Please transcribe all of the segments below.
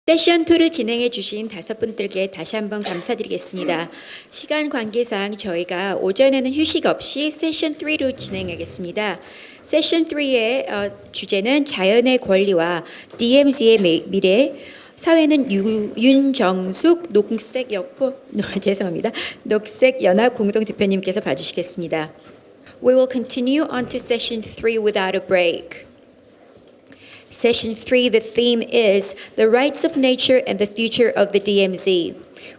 세션 2를 진행해 주신 5분들께 다시 한번 감사드리겠습니다. 시간 관계상 저희가 오전에는 휴식 없이 세션 3로 진행하겠습니다. 세션 3의 주제는 자연의 권리와 DMZ의 미래, 사회는 윤정숙 녹색연합 공동대표님께서 봐주시겠습니다. We will continue on to session 3 without a break. Session 3, the theme is The Rights of Nature and the Future of the DMZ.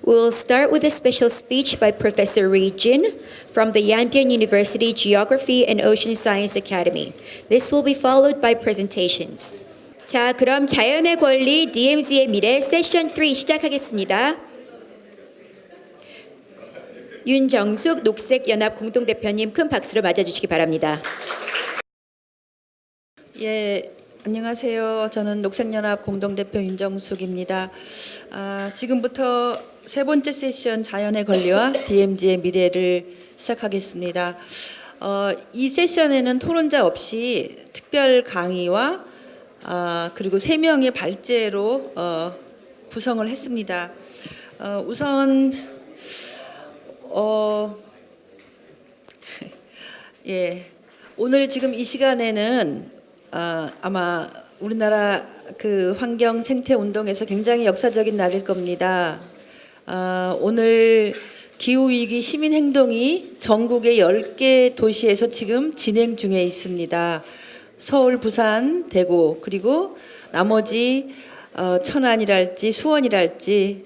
We will start with a special speech by Professor Ri Jin from the Yanbian University Geography and Ocean Science Academy. This will be followed by presentations. 자, 그럼 자연의 권리, DMZ의 미래 세션 3 시작하겠습니다. 윤정숙 녹색연합 공동대표님 큰 박수로 맞아주시기 바랍니다. 예, 안녕하세요. 저는 녹색연합 공동대표 윤정숙입니다. 지금부터 세 번째 세션 자연의 권리와 DMZ의 미래를 시작하겠습니다. 이 세션에는 토론자 없이 특별 강의와 그리고 3명의 발제로 구성을 했습니다. 우선 예, 오늘 지금 이 시간에는 아마 우리나라 그 환경 생태 운동에서 굉장히 역사적인 날일 겁니다. 오늘 기후 위기 시민 행동이 전국의 10개 도시에서 지금 진행 중에 있습니다. 서울, 부산, 대구 그리고 나머지 천안이랄지 수원이랄지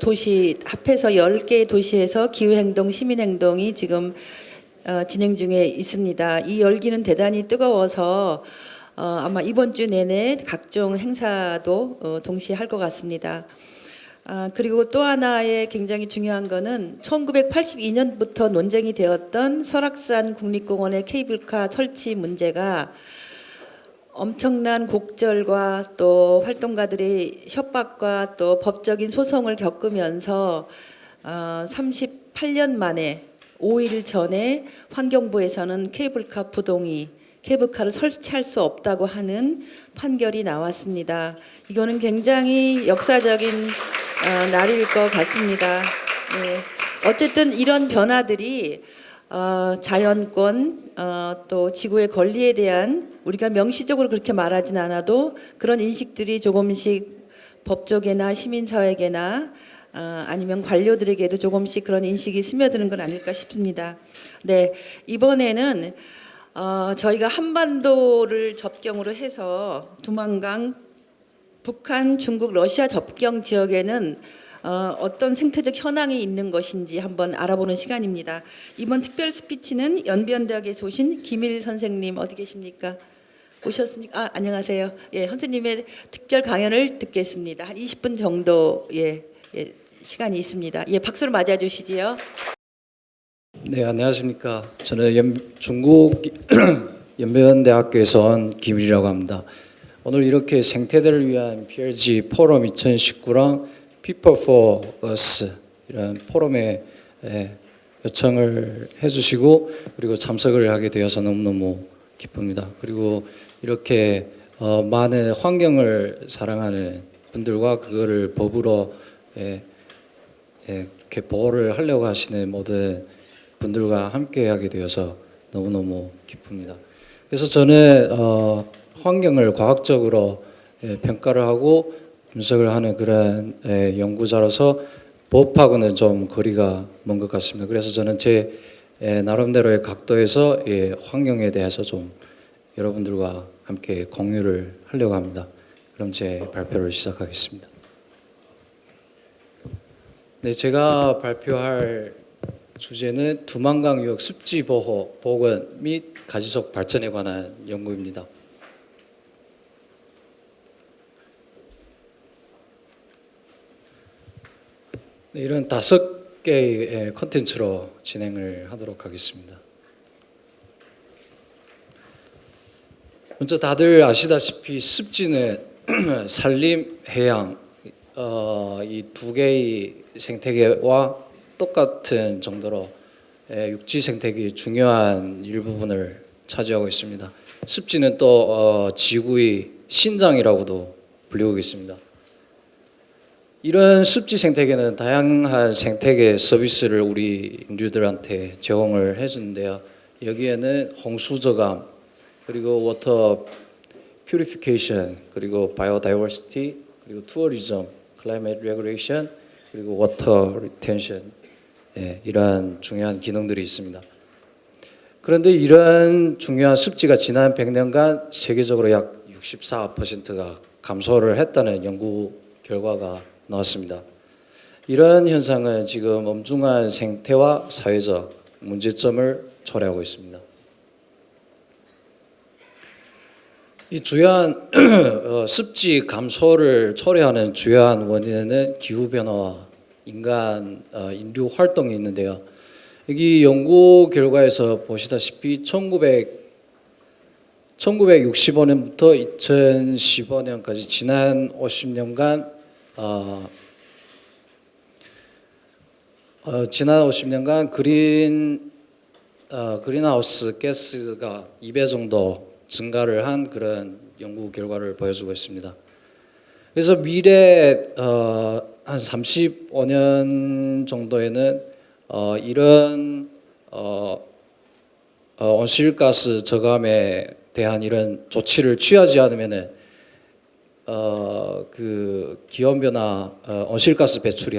도시 합해서 10개 도시에서 기후 행동, 시민 행동이 지금 진행 중에 있습니다. 이 열기는 대단히 뜨거워서 아마 이번 주 내내 각종 행사도 동시에 할 것 같습니다. 그리고 또 하나의 굉장히 중요한 거는 1982년부터 논쟁이 되었던 설악산 국립공원의 케이블카 설치 문제가 엄청난 곡절과 또 활동가들의 협박과 또 법적인 소송을 겪으면서 38년 만에 5일 전에 환경부에서는 케이블카를 설치할 수 없다고 하는 판결이 나왔습니다. 이거는 굉장히 역사적인 날일 것 같습니다. 네. 어쨌든 이런 변화들이 자연권 또 지구의 권리에 대한 우리가 명시적으로 그렇게 말하진 않아도 그런 인식들이 조금씩 법조계나 시민사회계나 아니면 관료들에게도 조금씩 그런 인식이 스며드는 건 아닐까 싶습니다. 네, 이번에는 저희가 한반도를 접경으로 해서 두만강, 북한, 중국, 러시아 접경 지역에는 어떤 생태적 현황이 있는 것인지 한번 알아보는 시간입니다. 이번 특별 스피치는 연변대학에서 오신 김일 선생님 어디 계십니까? 오셨습니까? 안녕하세요. 예, 선생님의 특별 강연을 듣겠습니다. 한 20분 정도 시간이 있습니다. 예, 박수로 맞아 주시지요. 네, 안녕하십니까. 저는 중국 연변대학교에서 온 김일이라고 합니다. 오늘 이렇게 생태들을 위한 PLG 포럼 2019랑 People for Us 이런 포럼에 요청을 해주시고 그리고 참석을 하게 되어서 너무너무 기쁩니다. 그리고 이렇게 많은 환경을 사랑하는 분들과 그거를 법으로 이렇게 보호를 하려고 하시는 모든 분들과 함께하게 되어서 너무너무 기쁩니다. 그래서 저는 환경을 과학적으로 평가를 하고 분석을 하는 그런 연구자로서 법하고는 좀 거리가 먼 것 같습니다. 그래서 저는 제 나름대로의 각도에서 환경에 대해서 좀 여러분들과 함께 공유를 하려고 합니다. 그럼 제 발표를 시작하겠습니다. 네, 제가 발표할 주제는 두만강 유역 습지 보호, 복원 및 가지속 발전에 관한 연구입니다. 네, 이런 5개의 콘텐츠로 진행을 하도록 하겠습니다. 먼저 다들 아시다시피 습지는 산림, 해양 이 2개의 생태계와 똑같은 정도로 육지 생태계의 중요한 일부분을 차지하고 있습니다. 습지는 또 지구의 신장이라고도 불리고 있습니다. 이런 습지 생태계는 다양한 생태계 서비스를 우리 인류들한테 제공을 해주는데요. 여기에는 홍수 저감, 그리고 워터 퓨리피케이션, 그리고 바이오다이버시티, 그리고 투어리즘, 클라이메이트 레귤레이션, 그리고 워터 리텐션, 이러한 중요한 기능들이 있습니다. 그런데 이러한 중요한 습지가 지난 100년간 세계적으로 약 64%가 감소를 했다는 연구 결과가 나왔습니다. 이러한 현상은 지금 엄중한 생태와 사회적 문제점을 초래하고 있습니다. 이 주요한 습지 감소를 초래하는 주요한 원인은 기후 변화와 인류 활동이 있는데요. 여기 연구 결과에서 보시다시피 1965년부터 2015년까지 지난 50년간 지난 50년간 그린하우스 가스가 2배 정도 증가를 한 그런 연구 결과를 보여주고 있습니다. 그래서 미래 한 35년 정도에는 이런 온실가스 저감에 대한 이런 조치를 취하지 않으면은 그 기온 변화, 온실가스 배출이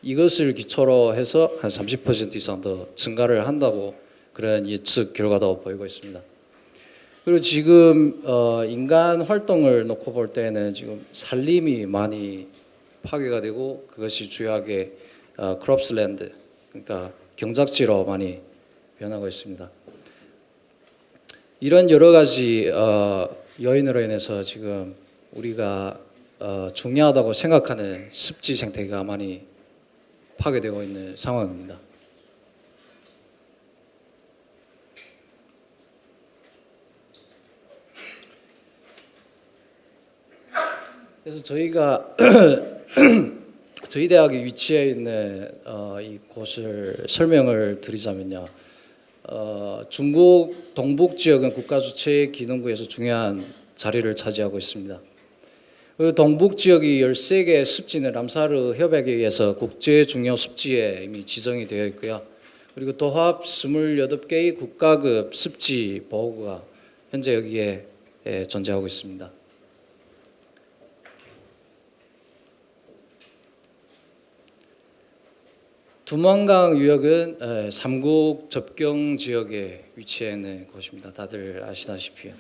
이것을 기초로 해서 한 30% 이상 더 증가를 한다고 그런 예측 결과도 보이고 있습니다. 그리고 지금 인간 활동을 놓고 볼 때는 지금 산림이 많이 파괴가 되고 그것이 주요하게 크롭스랜드, 그러니까 경작지로 많이 변하고 있습니다. 이런 여러 가지 요인으로 인해서 지금 우리가 중요하다고 생각하는 습지 생태계가 많이 파괴되고 있는 상황입니다. 그래서 저희가 저희 대학이 위치해 있는 이 곳을 설명을 드리자면요. 중국 동북 지역은 국가 주체 기능구에서 중요한 자리를 차지하고 있습니다. 그 동북 지역이 13개의 습지는 람사르 협약에 의해서 국제 중요 습지에 이미 지정이 되어 있고요. 그리고 도합 28개의 국가급 습지 보호구가 현재 여기에 존재하고 있습니다. 두만강 유역은 삼국 접경 지역에 위치해 있는 곳입니다. 다들 아시다시피.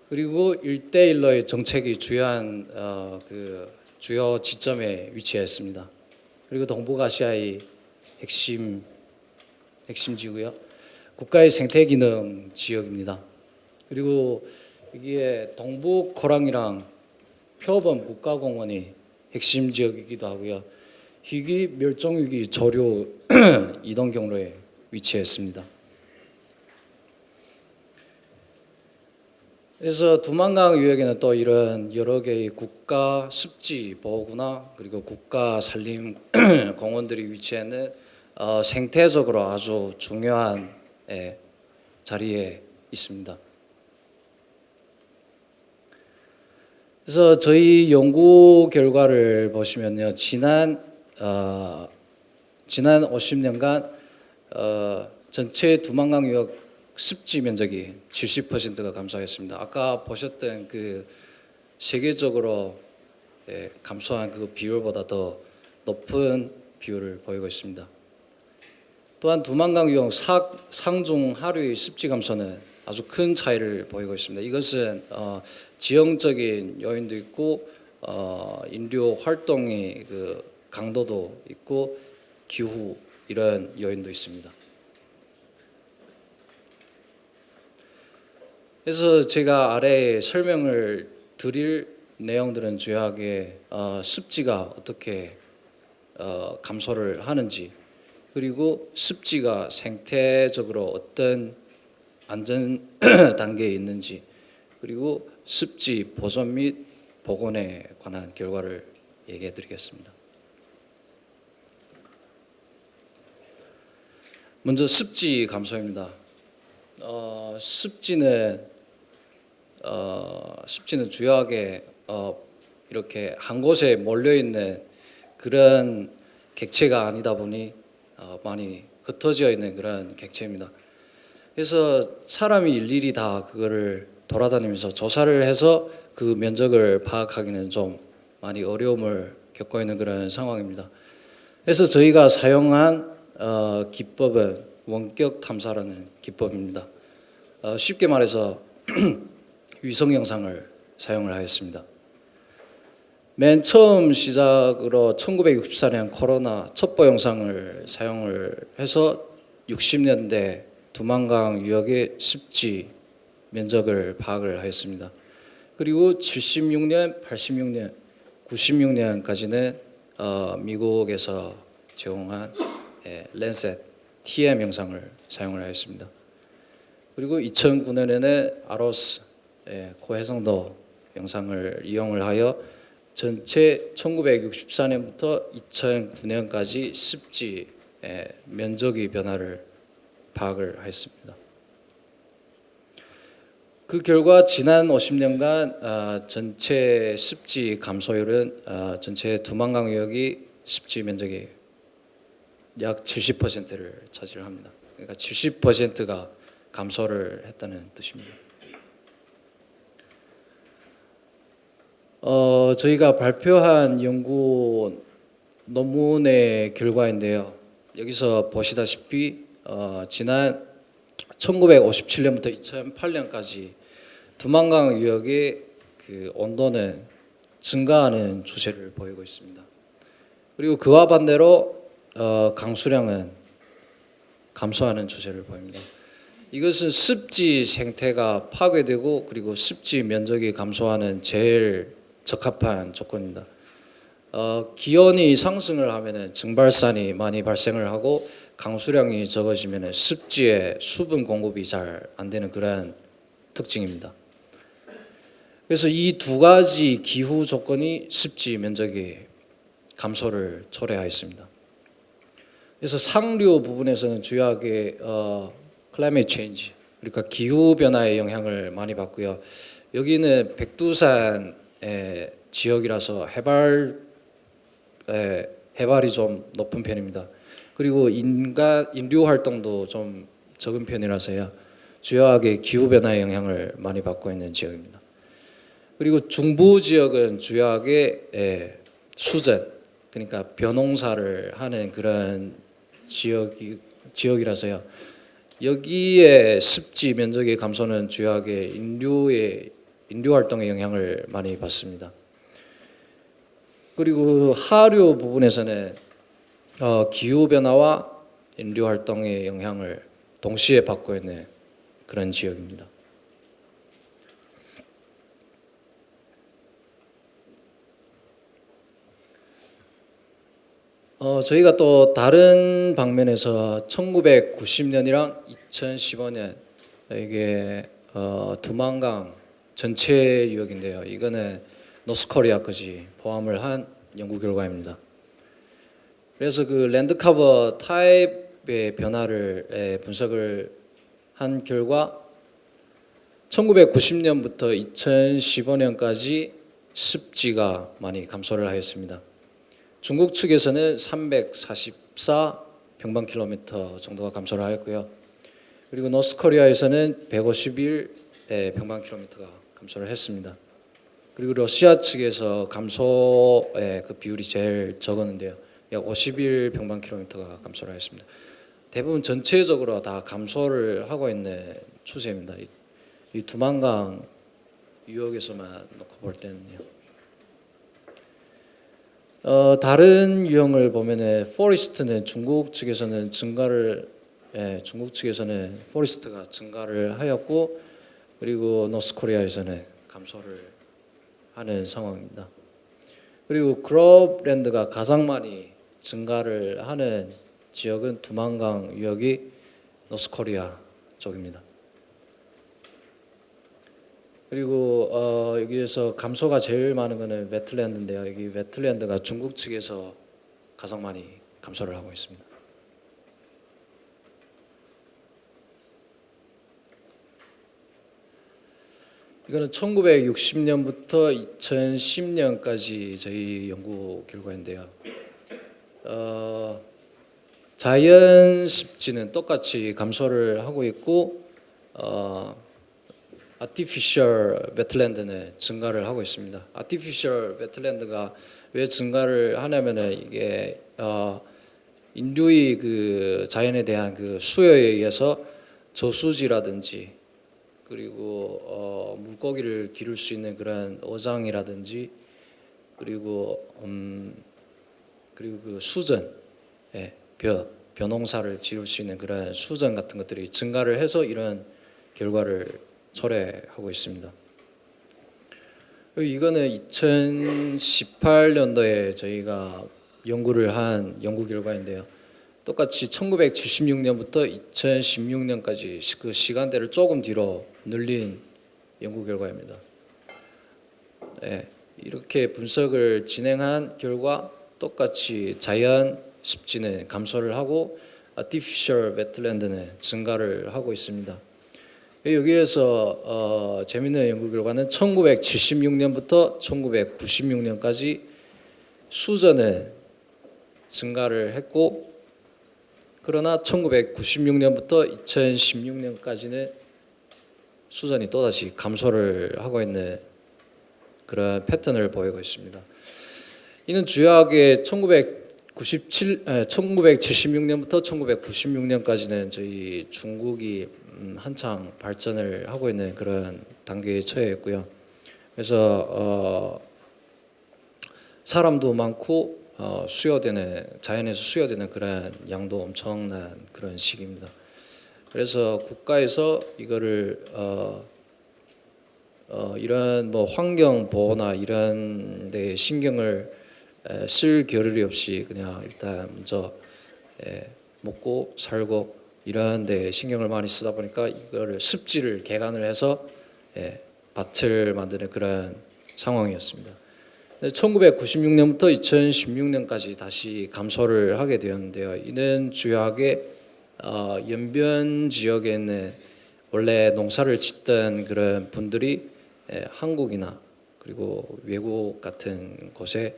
그리고 1대1로의 정책이 주요한 그 주요 지점에 위치해 있습니다. 그리고 동북아시아의 핵심지고요. 국가의 생태기능 지역입니다. 그리고 여기에 동북 고랑이랑 표범 국가공원이 핵심 지역이기도 하고요. 희귀 멸종위기 조류 이동 경로에 위치했습니다. 그래서 두만강 유역에는 또 이런 여러 개의 국가 습지 보호구나 그리고 국가 산림 공원들이 위치하는 생태적으로 아주 중요한 자리에 있습니다. 그래서 저희 연구 결과를 보시면요, 지난 50년간 전체 두만강 유역 습지 면적이 70%가 감소했습니다. 아까 보셨던 그 세계적으로 감소한 그 비율보다 더 높은 비율을 보이고 있습니다. 또한 두만강 유역 상중 하류의 습지 감소는 아주 큰 차이를 보이고 있습니다. 이것은 지형적인 요인도 있고 인류 활동의 그 강도도 있고 기후 이런 요인도 있습니다. 그래서 제가 아래에 설명을 드릴 내용들은 주요하게 습지가 어떻게 감소를 하는지, 그리고 습지가 생태적으로 어떤 안전 단계에 있는지, 그리고 습지 보존 및 복원에 관한 결과를 얘기해 드리겠습니다. 먼저 습지 감소입니다. 습지는 주요하게 이렇게 한 곳에 몰려 있는 그런 객체가 아니다 보니 많이 흩어져 있는 그런 객체입니다. 그래서 사람이 일일이 다 그거를 돌아다니면서 조사를 해서 그 면적을 파악하기는 좀 많이 어려움을 겪고 있는 그런 상황입니다. 그래서 저희가 사용한 기법은 원격 탐사라는 기법입니다. 쉽게 말해서 위성 영상을 사용을 하였습니다. 맨 처음 시작으로 1964년 코로나 첩보 영상을 사용을 해서 60년대 두만강 유역의 습지 면적을 파악을 하였습니다. 그리고 76년, 86년, 96년까지는 미국에서 제공한 랜셋 TM 영상을 사용을 하였습니다. 그리고 2009년에는 아로스 고해상도 영상을 이용을 하여 전체 1964년부터 2009년까지 습지 면적의 변화를 파악을 했습니다. 그 결과 지난 50년간 전체 습지 감소율은 전체 두만강 유역이 습지 면적의 약 70%를 차지합니다. 그러니까 70%가 감소를 했다는 뜻입니다. 저희가 발표한 연구 논문의 결과인데요. 여기서 보시다시피 지난 1957년부터 2008년까지 두만강 유역의 그 온도는 증가하는 추세를 보이고 있습니다. 그리고 그와 반대로 강수량은 감소하는 추세를 보입니다. 이것은 습지 생태가 파괴되고 그리고 습지 면적이 감소하는 제일 적합한 조건입니다. 기온이 상승을 하면은 증발산이 많이 발생을 하고 강수량이 적어지면은 습지에 수분 공급이 잘 안 되는 그런 특징입니다. 그래서 이 두 가지 기후 조건이 습지 면적의 감소를 초래하였습니다. 그래서 상류 부분에서는 주요하게 climate change, 그러니까 기후 변화의 영향을 많이 받고요. 여기는 백두산 지역이라서 해발이 좀 높은 편입니다. 그리고 인류 활동도 좀 적은 편이라서요. 주요하게 기후 변화의 영향을 많이 받고 있는 지역입니다. 그리고 중부 지역은 주요하게 수전, 그러니까 벼농사를 하는 그런 지역이라서요. 여기에 습지 면적의 감소는 주요하게 인류 활동의 영향을 많이 받습니다. 그리고 하류 부분에서는 기후 변화와 인류 활동의 영향을 동시에 받고 있는 그런 지역입니다. 저희가 또 다른 방면에서 1990년이랑 2015년 이게 두만강 전체 유역인데요. 이거는 노스코리아까지 포함을 한 연구 결과입니다. 그래서 그 랜드 커버 타입의 변화를 분석을 한 결과 1990년부터 2015년까지 습지가 많이 감소를 하였습니다. 중국 측에서는 344 평방킬로미터 정도가 감소를 하였고요. 그리고 노스코리아에서는 151 평방킬로미터가 감소를 했습니다. 그리고 러시아 측에서 감소의 그 비율이 제일 적었는데요. 약 51 평방킬로미터가 감소를 했습니다. 대부분 전체적으로 다 감소를 하고 있는 추세입니다. 이 두만강 유역에서만 놓고 볼 때는요. 다른 유형을 보면은 포레스트는 중국 측에서는 포레스트가 증가를 하였고 그리고 노스코리아에서는 감소를 하는 상황입니다. 그리고 그롭랜드가 가장 많이 증가를 하는 지역은 두만강 유역이 노스코리아 쪽입니다. 그리고 여기에서 감소가 제일 많은 것은 웨틀랜드인데요. 여기 웨틀랜드가 중국 측에서 가장 많이 감소를 하고 있습니다. 이거는 1960년부터 2010년까지 저희 연구 결과인데요. 자연 습지는 똑같이 감소를 하고 있고 artificial wetland는 증가를 하고 있습니다. artificial wetland가 왜 증가를 하냐면은 이게 인류의 그 자연에 대한 그 수요에 의해서 저수지라든지 그리고 물고기를 기를 수 있는 그런 어장이라든지 그리고 그 수전, 예, 벼농사를 지을 수 있는 그런 수전 같은 것들이 증가를 해서 이런 결과를 초래하고 있습니다. 이거는 2018년도에 저희가 연구를 한 연구 결과인데요. 똑같이 1976년부터 2016년까지 그 시간대를 조금 뒤로 늘린 연구 결과입니다. 네, 이렇게 분석을 진행한 결과 똑같이 자연 습지는 감소를 하고 artificial wetland는 증가를 하고 있습니다. 여기에서 재미있는 연구 결과는 1976년부터 1996년까지 수전은 증가를 했고 그러나 1996년부터 2016년까지는 수전이 또다시 감소를 하고 있는 그런 패턴을 보이고 있습니다. 이는 주요하게 1976년부터 1996년까지는 저희 중국이 한창 발전을 하고 있는 그런 단계에 처해 있고요. 그래서 사람도 많고 자연에서 수요되는 그런 양도 엄청난 그런 시기입니다. 그래서 국가에서 이거를 이런 뭐 환경 보호나 이런 데 신경을 쓸 겨를이 없이 그냥 일단 먼저 먹고 살고 이런 데 신경을 많이 쓰다 보니까 이거를 습지를 개간을 해서 밭을 만드는 그런 상황이었습니다. 1996년부터 2016년까지 다시 감소를 하게 되었는데요. 이는 주요하게 연변 지역에 있는 원래 농사를 짓던 그런 분들이 한국이나 그리고 외국 같은 곳에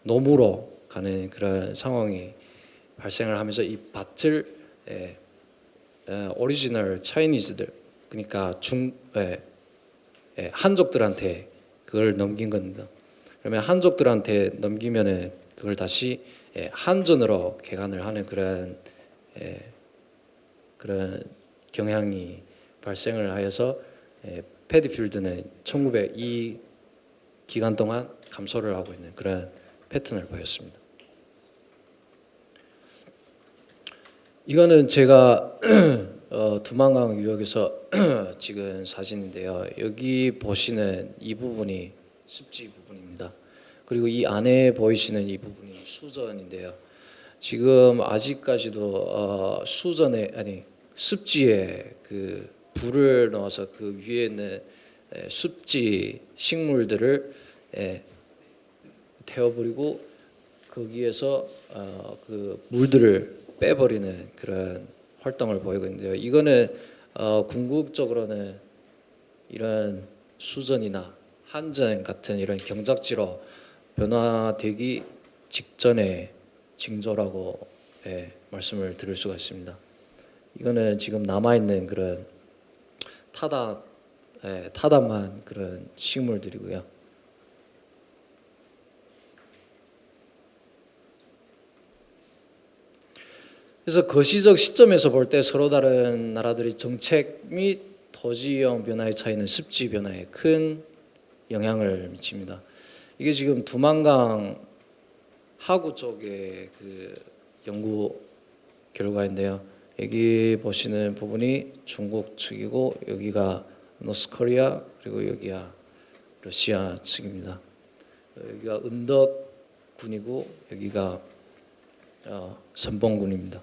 노무로 가는 그런 상황이 발생을 하면서 이 밭을 오리지널 차이니즈들 그러니까 한족들한테 그걸 넘긴 겁니다. 그러면 한족들한테 넘기면은 그걸 다시 한전으로 개간을 하는 그런 경향이 발생을 하여서 패디필드는 이 기간 동안 감소를 하고 있는 그런 패턴을 보였습니다. 이거는 제가 두만강 유역에서 찍은 사진인데요. 여기 보시는 이 부분이 습지 부분입니다. 그리고 이 안에 보이시는 이 부분이 수전인데요. 지금 아직까지도 습지에 그 불을 넣어서 그 위에 있는 습지 식물들을 태워버리고 거기에서 그 물들을 빼버리는 그런 활동을 보이고 있는데요. 이거는 궁극적으로는 이런 수전이나 한전 같은 이런 경작지로 변화되기 직전의 징조라고 말씀을 드릴 수가 있습니다. 이거는 지금 남아 있는 그런 타담한 그런 식물들이고요. 그래서 거시적 시점에서 볼 때 서로 다른 나라들의 정책 및 토지형 변화의 차이는 습지 변화에 큰 영향을 미칩니다. 이게 지금 두만강 하구 쪽의 그 연구 결과인데요. 여기 보시는 부분이 중국 측이고 여기가 노스코리아 그리고 여기가 러시아 측입니다. 여기가 은덕군이고 여기가 선봉군입니다.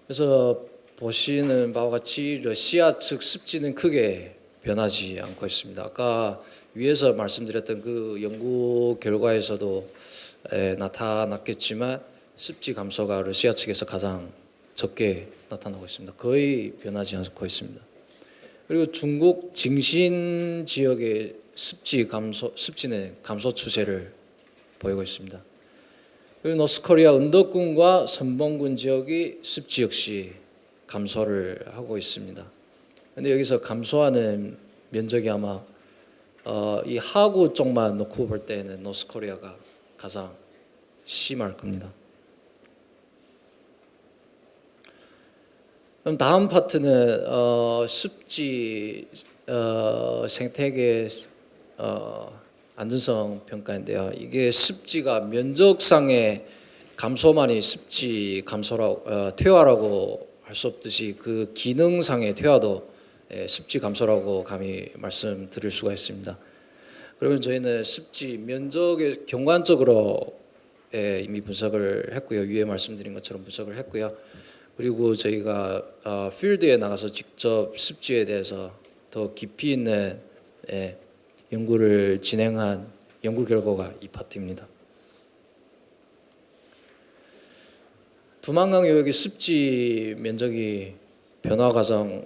그래서 보시는 바와 같이 러시아 측 습지는 크게 변하지 않고 있습니다. 아까 위에서 말씀드렸던 그 연구 결과에서도 나타났겠지만 습지 감소가 러시아 측에서 가장 적게 나타나고 있습니다. 거의 변하지 않고 있습니다. 그리고 중국 징신 지역의 습지는 감소 추세를 보이고 있습니다. 그리고 노스코리아 은덕군과 선봉군 지역의 습지 역시 감소를 하고 있습니다. 근데 여기서 감소하는 면적이 아마 이 하구 쪽만 놓고 볼 때는 노스코리아가 가장 심할 겁니다. 그럼 다음 파트는 습지 생태계 안전성 평가인데요. 이게 습지가 면적상의 감소만이 습지 감소라고 퇴화라고 할 수 없듯이 그 기능상의 퇴화도 습지 감소라고 감히 말씀드릴 수가 있습니다. 그러면 저희는 습지 면적의 경관적으로 이미 분석을 했고요. 위에 말씀드린 것처럼 분석을 했고요. 그리고 저희가 필드에 나가서 직접 습지에 대해서 더 깊이 있는 연구를 진행한 연구 결과가 이 파트입니다. 두만강 요역의 습지 면적이 변화 과정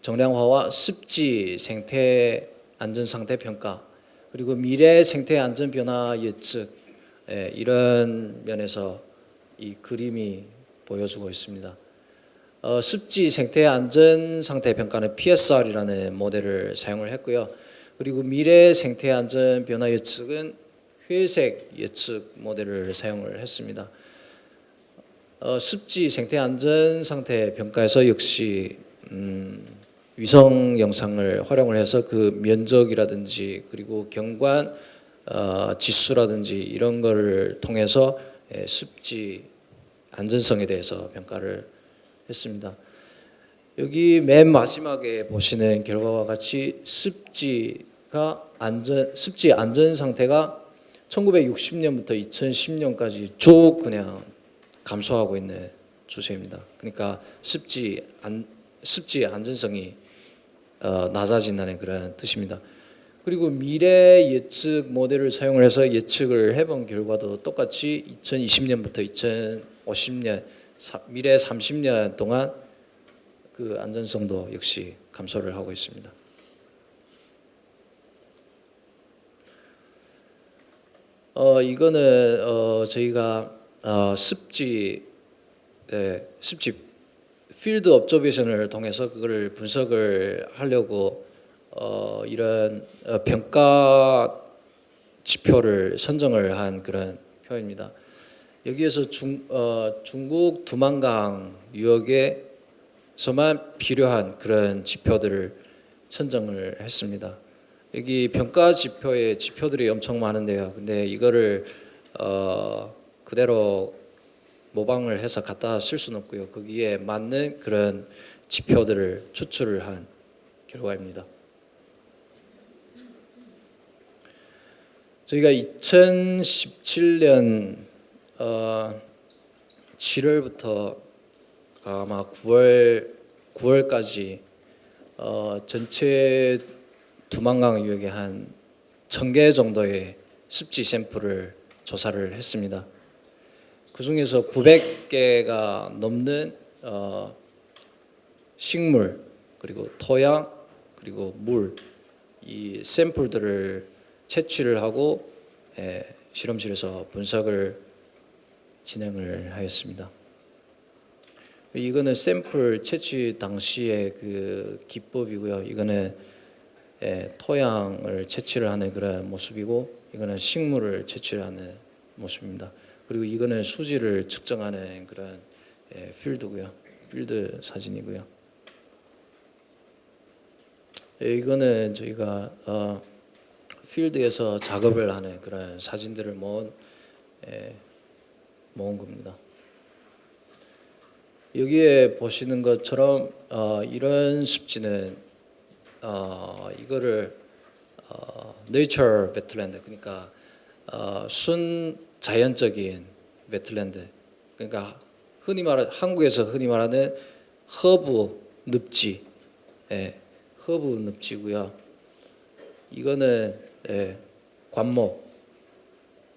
정량화와 습지 생태 안전 상태 평가 그리고 미래 생태 안전 변화 예측 이런 면에서 이 그림이 보여주고 있습니다. 습지 생태 안전 상태 평가는 PSR이라는 모델을 사용을 했고요. 그리고 미래 생태 안전 변화 예측은 회색 예측 모델을 사용을 했습니다. 습지 생태 안전 상태 평가에서 역시 위성 영상을 활용을 해서 그 면적이라든지 그리고 경관 지수라든지 이런 거를 통해서 습지 안전성에 대해서 평가를 했습니다. 여기 맨 마지막에 보시는 결과와 같이 습지 안전 상태가 1960년부터 2010년까지 쭉 그냥 감소하고 있는 추세입니다. 그러니까 습지 안전성이 낮아진다는 그런 뜻입니다. 그리고 미래 예측 모델을 사용을 해서 예측을 해본 결과도 똑같이 2020년부터 2050년 미래 30년 동안 그 안전성도 역시 감소를 하고 있습니다. 이거는 저희가 습지 필드 옵저베이션을 통해서 그거를 분석을 하려고 이런 평가 지표를 선정을 한 그런 표입니다. 여기에서 중국 두만강 유역에서만 필요한 그런 지표들을 선정을 했습니다. 여기 평가 지표에 지표들이 엄청 많은데요. 근데 이거를 그대로 모방을 해서 갖다 쓸 수는 없고요. 거기에 맞는 그런 지표들을 추출을 한 결과입니다. 저희가 2017년 7월부터 아마 9월까지 전체 두만강 유역에 한 1,000개 정도의 습지 샘플을 조사를 했습니다. 그 중에서 900개가 넘는 식물 그리고 토양 그리고 물 이 샘플들을 채취를 하고 실험실에서 분석을 진행을 하였습니다. 이거는 샘플 채취 당시의 그 기법이고요. 이거는 토양을 채취를 하는 그런 모습이고, 이거는 식물을 채취를 하는 모습입니다. 그리고 이거는 수질을 측정하는 그런 필드고요. 필드 사진이고요. 이거는 저희가 필드에서 작업을 하는 그런 사진들을 모은 겁니다. 여기에 보시는 것처럼 이런 습지는 이거를 네이처 웨틀랜드, 그러니까 순 자연적인 웨틀랜드, 그러니까 한국에서 흔히 말하는 허브 늪지, 허브 늪지고요. 이거는 관목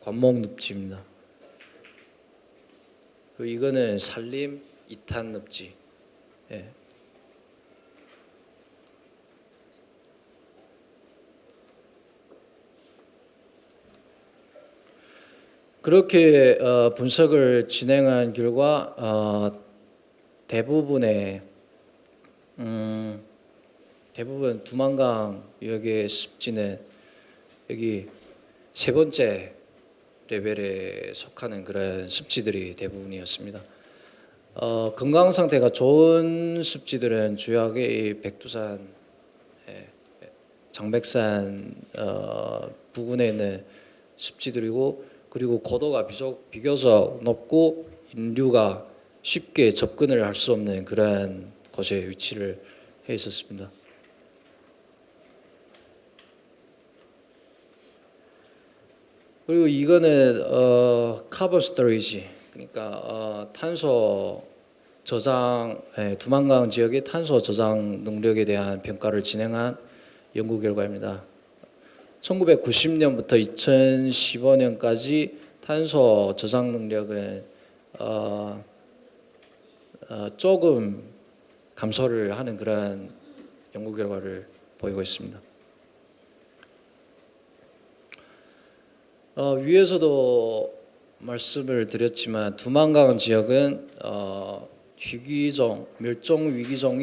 늪지입니다. 그리고 이거는 산림 이탄 늪지, 예. 그렇게 분석을 진행한 결과 대부분 두만강 유역의 습지는 여기 세 번째 레벨에 속하는 그런 습지들이 대부분이었습니다. 건강 상태가 좋은 습지들은 주요하게 이 백두산, 장백산 부근에 있는 습지들이고, 그리고 고도가 비교적 높고 인류가 쉽게 접근을 할 수 없는 그런 곳에 위치를 해 있었습니다. 그리고 이거는 카본 스토리지, 그러니까 탄소 저장, 두만강 지역의 탄소 저장 능력에 대한 평가를 진행한 연구 결과입니다. 1990년부터 2015년까지 탄소 저장 능력은 조금 감소를 하는 그런 연구 결과를 보이고 있습니다. 위에서도 말씀을 드렸지만 두만강 지역은 멸종 위기종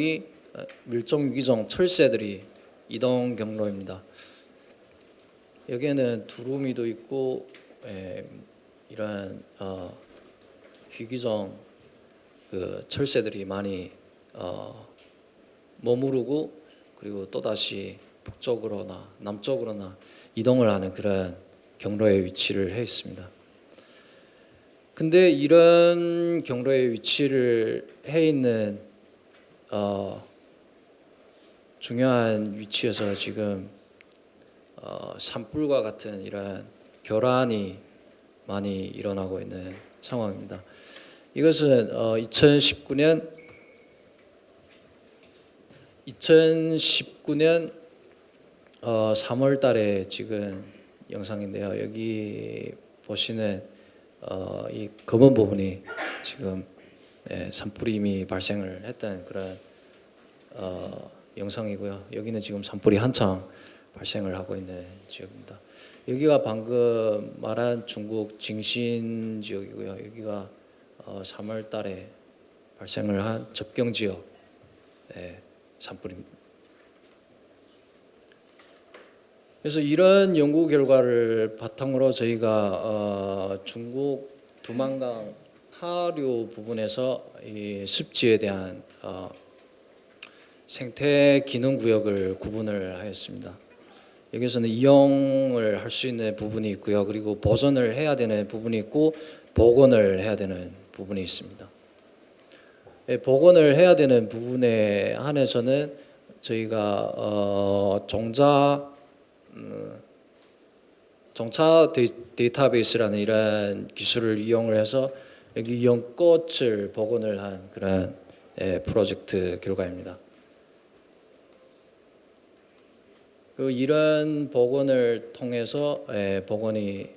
철새들이 이동 경로입니다. 여기에는 두루미도 있고 이러한 희귀종 그 철새들이 많이 머무르고, 그리고 또 다시 북쪽으로나 남쪽으로나 이동을 하는 그런 경로에 위치를 해 있습니다. 근데 이런 경로에 위치를 해 있는 중요한 위치에서 지금 산불과 같은 이러한 교란이 많이 일어나고 있는 상황입니다. 이것은 2019년 3월 달에 찍은 영상인데요. 여기 보시는 이 검은 부분이 지금 산불이 이미 발생을 했던 그런 영상이고요. 여기는 지금 산불이 한창 발생을 하고 있는 지역입니다. 여기가 방금 말한 중국 징신 지역이고요. 여기가 3월 달에 발생을 한 접경 지역 산불입니다. 그래서 이런 연구 결과를 바탕으로 저희가 중국 두만강 하류 부분에서 이 습지에 대한 생태 기능 구역을 구분을 하였습니다. 여기서는 이용을 할 수 있는 부분이 있고요. 그리고 보존을 해야 되는 부분이 있고 복원을 해야 되는 부분이 있습니다. 복원을 해야 되는 부분에 한해서는 저희가 종자 데이터베이스라는 이런 기술을 이용을 해서 여기 연꽃을 복원을 한 그런 프로젝트 결과입니다. 그리고 이런 복원을 통해서 복원이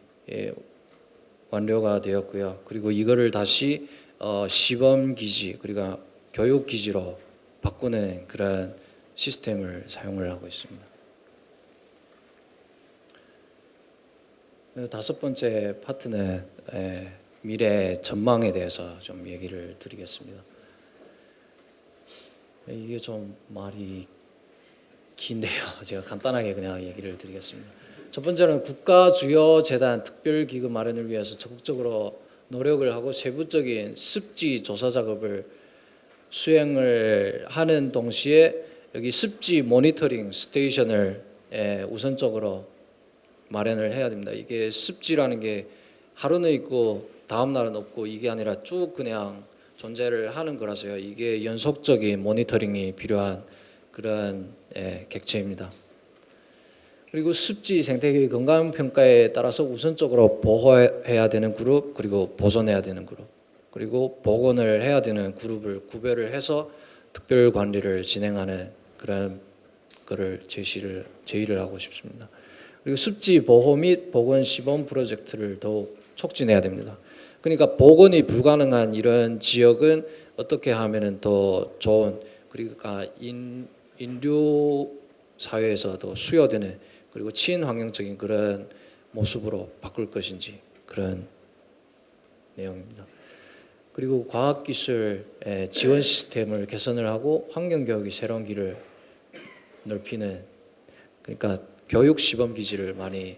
완료가 되었고요. 그리고 이거를 다시 시범 기지, 그리고 교육 기지로 바꾸는 그런 시스템을 사용을 하고 있습니다. 다섯 번째 파트는 미래 전망에 대해서 좀 얘기를 드리겠습니다. 이게 좀 말이 긴데요. 제가 간단하게 그냥 얘기를 드리겠습니다. 첫 번째는 국가 주요 재단 특별 기금 마련을 위해서 적극적으로 노력을 하고 세부적인 습지 조사 작업을 수행을 하는 동시에 여기 습지 모니터링 스테이션을 우선적으로 마련을 해야 됩니다. 이게 습지라는 게 하루는 있고 다음 날은 없고 이게 아니라 쭉 그냥 존재를 하는 거라서요. 이게 연속적인 모니터링이 필요한 그런 객체입니다. 그리고 습지 생태계 건강 평가에 따라서 우선적으로 보호해야 되는 그룹, 그리고 보존해야 되는 그룹, 그리고 복원을 해야 되는 그룹을 구별을 해서 특별 관리를 진행하는 그런 거를 제의를 하고 싶습니다. 그리고 습지 보호 및 복원 시범 프로젝트를 더욱 촉진해야 됩니다. 그러니까 복원이 불가능한 이런 지역은 어떻게 하면은 더 좋은 그러니까 인류 사회에서 더 수요되는 그리고 친환경적인 그런 모습으로 바꿀 것인지 그런 내용입니다. 그리고 과학기술의 지원 시스템을 개선을 하고 환경교육이 새로운 길을 넓히는 그러니까 교육 시범 기지를 많이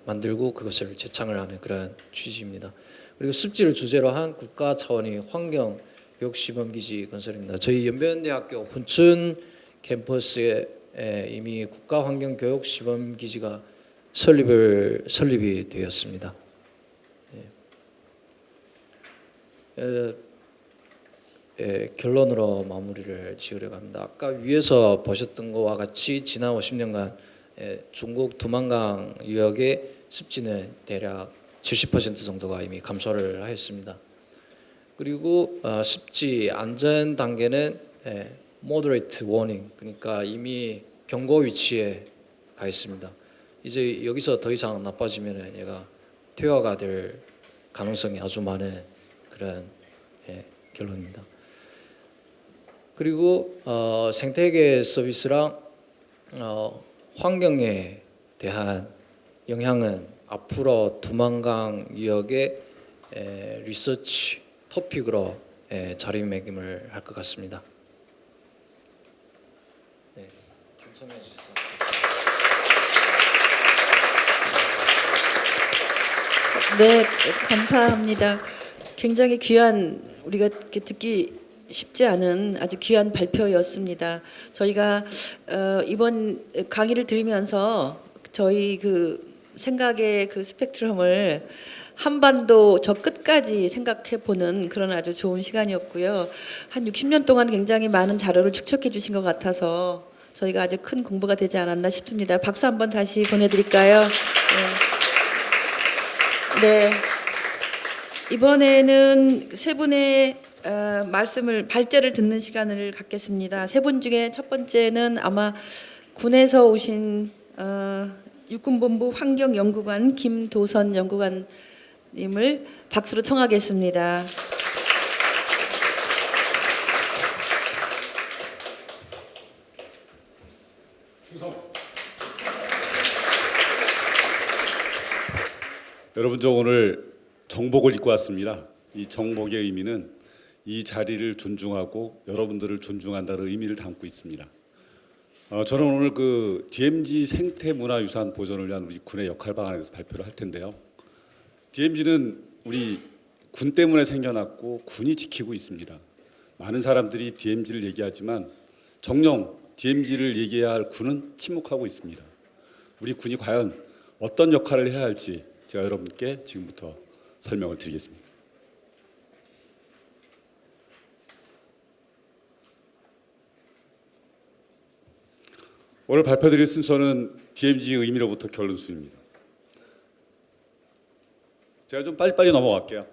만들고 그것을 재창을 하는 그런 취지입니다. 그리고 습지를 주제로 한 국가 차원의 환경 교육 시범 기지 건설입니다. 저희 연변대학교 훈춘 캠퍼스에 이미 국가 환경 교육 시범 기지가 설립이 되었습니다. 결론으로 마무리를 지으려고 합니다. 아까 위에서 보셨던 것과 같이 지난 50년간 중국 두만강 유역의 습지는 대략 70% 정도가 이미 감소를 하였습니다. 그리고 습지 안전 단계는 moderate warning, 그러니까 이미 경고 위치에 가 있습니다. 이제 여기서 더 이상 나빠지면 얘가 퇴화가 될 가능성이 아주 많은 그런 결론입니다. 그리고 생태계 서비스랑 환경에 대한 영향은 앞으로 두만강 유역의 리서치 토픽으로 자리매김을 할 것 같습니다. 네, 경청해 주셔서 네, 감사합니다. 굉장히 귀한 우리가 이렇게 듣기 쉽지 않은 아주 귀한 발표였습니다. 저희가 이번 강의를 들으면서 저희 그 생각의 그 스펙트럼을 한반도 저 끝까지 생각해 보는 그런 아주 좋은 시간이었고요. 한 60년 동안 굉장히 많은 자료를 축적해 주신 것 같아서 저희가 아주 큰 공부가 되지 않았나 싶습니다. 박수 한번 다시 보내드릴까요? 네. 이번에는 세 분의 말씀을 발제를 듣는 시간을 갖겠습니다. 세 분 중에 첫 번째는 아마 군에서 오신 육군본부 환경연구관 김도선 연구관님을 박수로 청하겠습니다. 여러분, 저 오늘 정복을 입고 왔습니다. 이 정복의 의미는 이 자리를 존중하고 여러분들을 존중한다는 의미를 담고 있습니다. 저는 오늘 그 DMZ 생태문화유산 보존을 위한 우리 군의 역할 방안에 대해서 발표를 할 텐데요. DMZ는 우리 군 때문에 생겨났고 군이 지키고 있습니다. 많은 사람들이 DMZ를 얘기하지만 정녕 DMZ를 얘기해야 할 군은 침묵하고 있습니다. 우리 군이 과연 어떤 역할을 해야 할지 제가 여러분께 지금부터 설명을 드리겠습니다. 오늘 발표드릴 순서는 DMZ의 의미로부터 결론수입니다. 제가 좀 빨리빨리 넘어갈게요.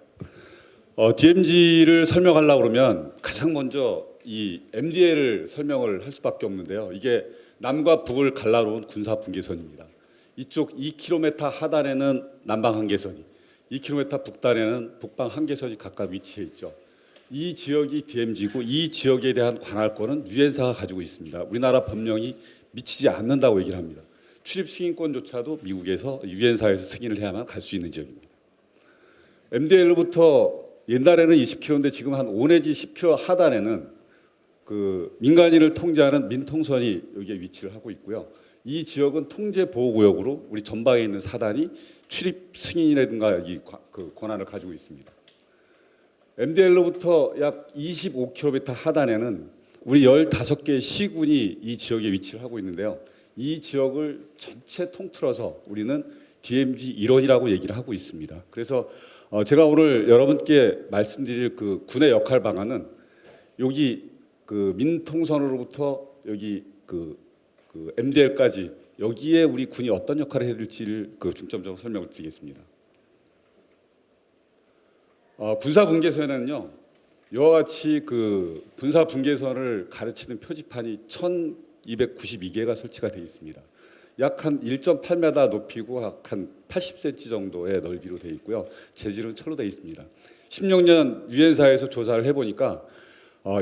DMZ를 설명하려고 그러면 가장 먼저 이 MDL을 설명을 할 수밖에 없는데요. 이게 남과 북을 갈라놓은 군사 분계선입니다. 이쪽 2km 하단에는 남방 한계선이, 2km 북단에는 북방 한계선이 각각 위치해 있죠. 이 지역이 DMZ고 이 지역에 대한 관할권은 유엔사가 가지고 있습니다. 우리나라 법령이 미치지 않는다고 얘기를 합니다. 출입 승인권조차도 미국에서 유엔사에서 승인을 해야만 갈 수 있는 지역입니다. MDL로부터 옛날에는 20km인데 지금 한 5 내지 10km 하단에는 그 민간인을 통제하는 민통선이 여기에 위치를 하고 있고요. 이 지역은 통제 보호구역으로 우리 전방에 있는 사단이 출입 승인이라든가 이 그 권한을 가지고 있습니다. MDL로부터 약 25km 하단에는 우리 15개의 시군이 이 지역에 위치를 하고 있는데요. 이 지역을 전체 통틀어서 우리는 DMZ 일원이라고 얘기를 하고 있습니다. 그래서 제가 오늘 여러분께 말씀드릴 그 군의 역할 방안은 여기 그 민통선으로부터 여기 그 MDL까지 여기에 우리 군이 어떤 역할을 해야 될지를 그 중점적으로 설명을 드리겠습니다. 군사 분계선에는요, 이와 같이 그 군사 분계선을 가르치는 표지판이 1,292개가 설치가 되어 있습니다. 약 한 1.8m 높이고 약 한 80cm 정도의 넓이로 되어 있고요. 재질은 철로 되어 있습니다. 16년 유엔사에서 조사를 해보니까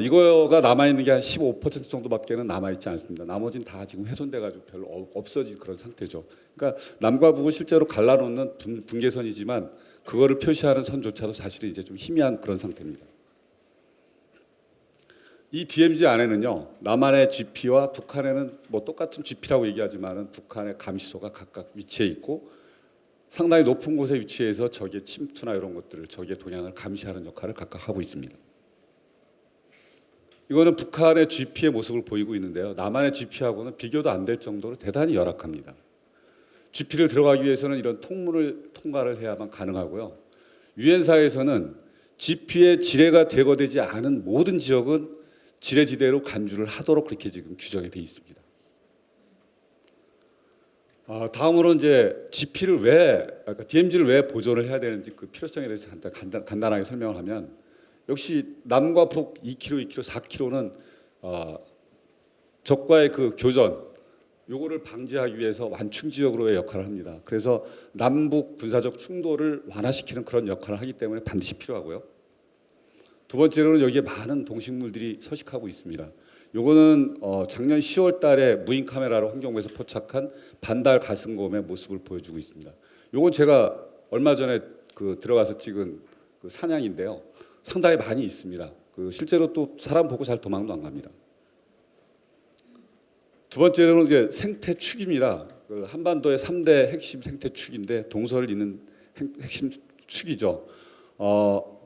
이거가 남아있는 게 한 15% 정도밖에는 남아있지 않습니다. 나머지는 다 지금 훼손돼가지고 별로 없어진 그런 상태죠. 그러니까 남과 북을 실제로 갈라놓는 분계선이지만 그거를 표시하는 선조차도 사실은 이제 좀 희미한 그런 상태입니다. 이 DMZ 안에는요, 남한의 GP와 북한에는 뭐 똑같은 GP라고 얘기하지만은 북한의 감시소가 각각 위치해 있고 상당히 높은 곳에 위치해서 적의 침투나 이런 것들을 적의 동향을 감시하는 역할을 각각 하고 있습니다. 이거는 북한의 GP의 모습을 보이고 있는데요. 남한의 GP하고는 비교도 안 될 정도로 대단히 열악합니다. GP를 들어가기 위해서는 이런 통문을 통과를 해야만 가능하고요. 유엔사에서는 GP의 지뢰가 제거되지 않은 모든 지역은 지뢰지대로 간주를 하도록 그렇게 지금 규정이 되어 있습니다. 다음으로 이제 DMZ를 왜 보존을 해야 되는지 그 필요성에 대해서 간단하게 설명을 하면 역시 남과 북 2km, 2km, 4km는 적과의 그 교전 요거를 방지하기 위해서 완충 지역으로의 역할을 합니다. 그래서 남북 군사적 충돌을 완화시키는 그런 역할을 하기 때문에 반드시 필요하고요. 두 번째로는 여기에 많은 동식물들이 서식하고 있습니다. 요거는 작년 10월 달에 무인 카메라로 환경부에서 포착한 반달 가슴곰의 모습을 보여주고 있습니다. 요건 제가 얼마 전에 들어가서 찍은 그 사냥인데요. 상당히 많이 있습니다. 실제로 또 사람 보고 잘 도망도 안 갑니다. 두 번째로는 이제 생태 축입니다. 한반도의 3대 핵심 생태 축인데 동서를 잇는 핵심 축이죠.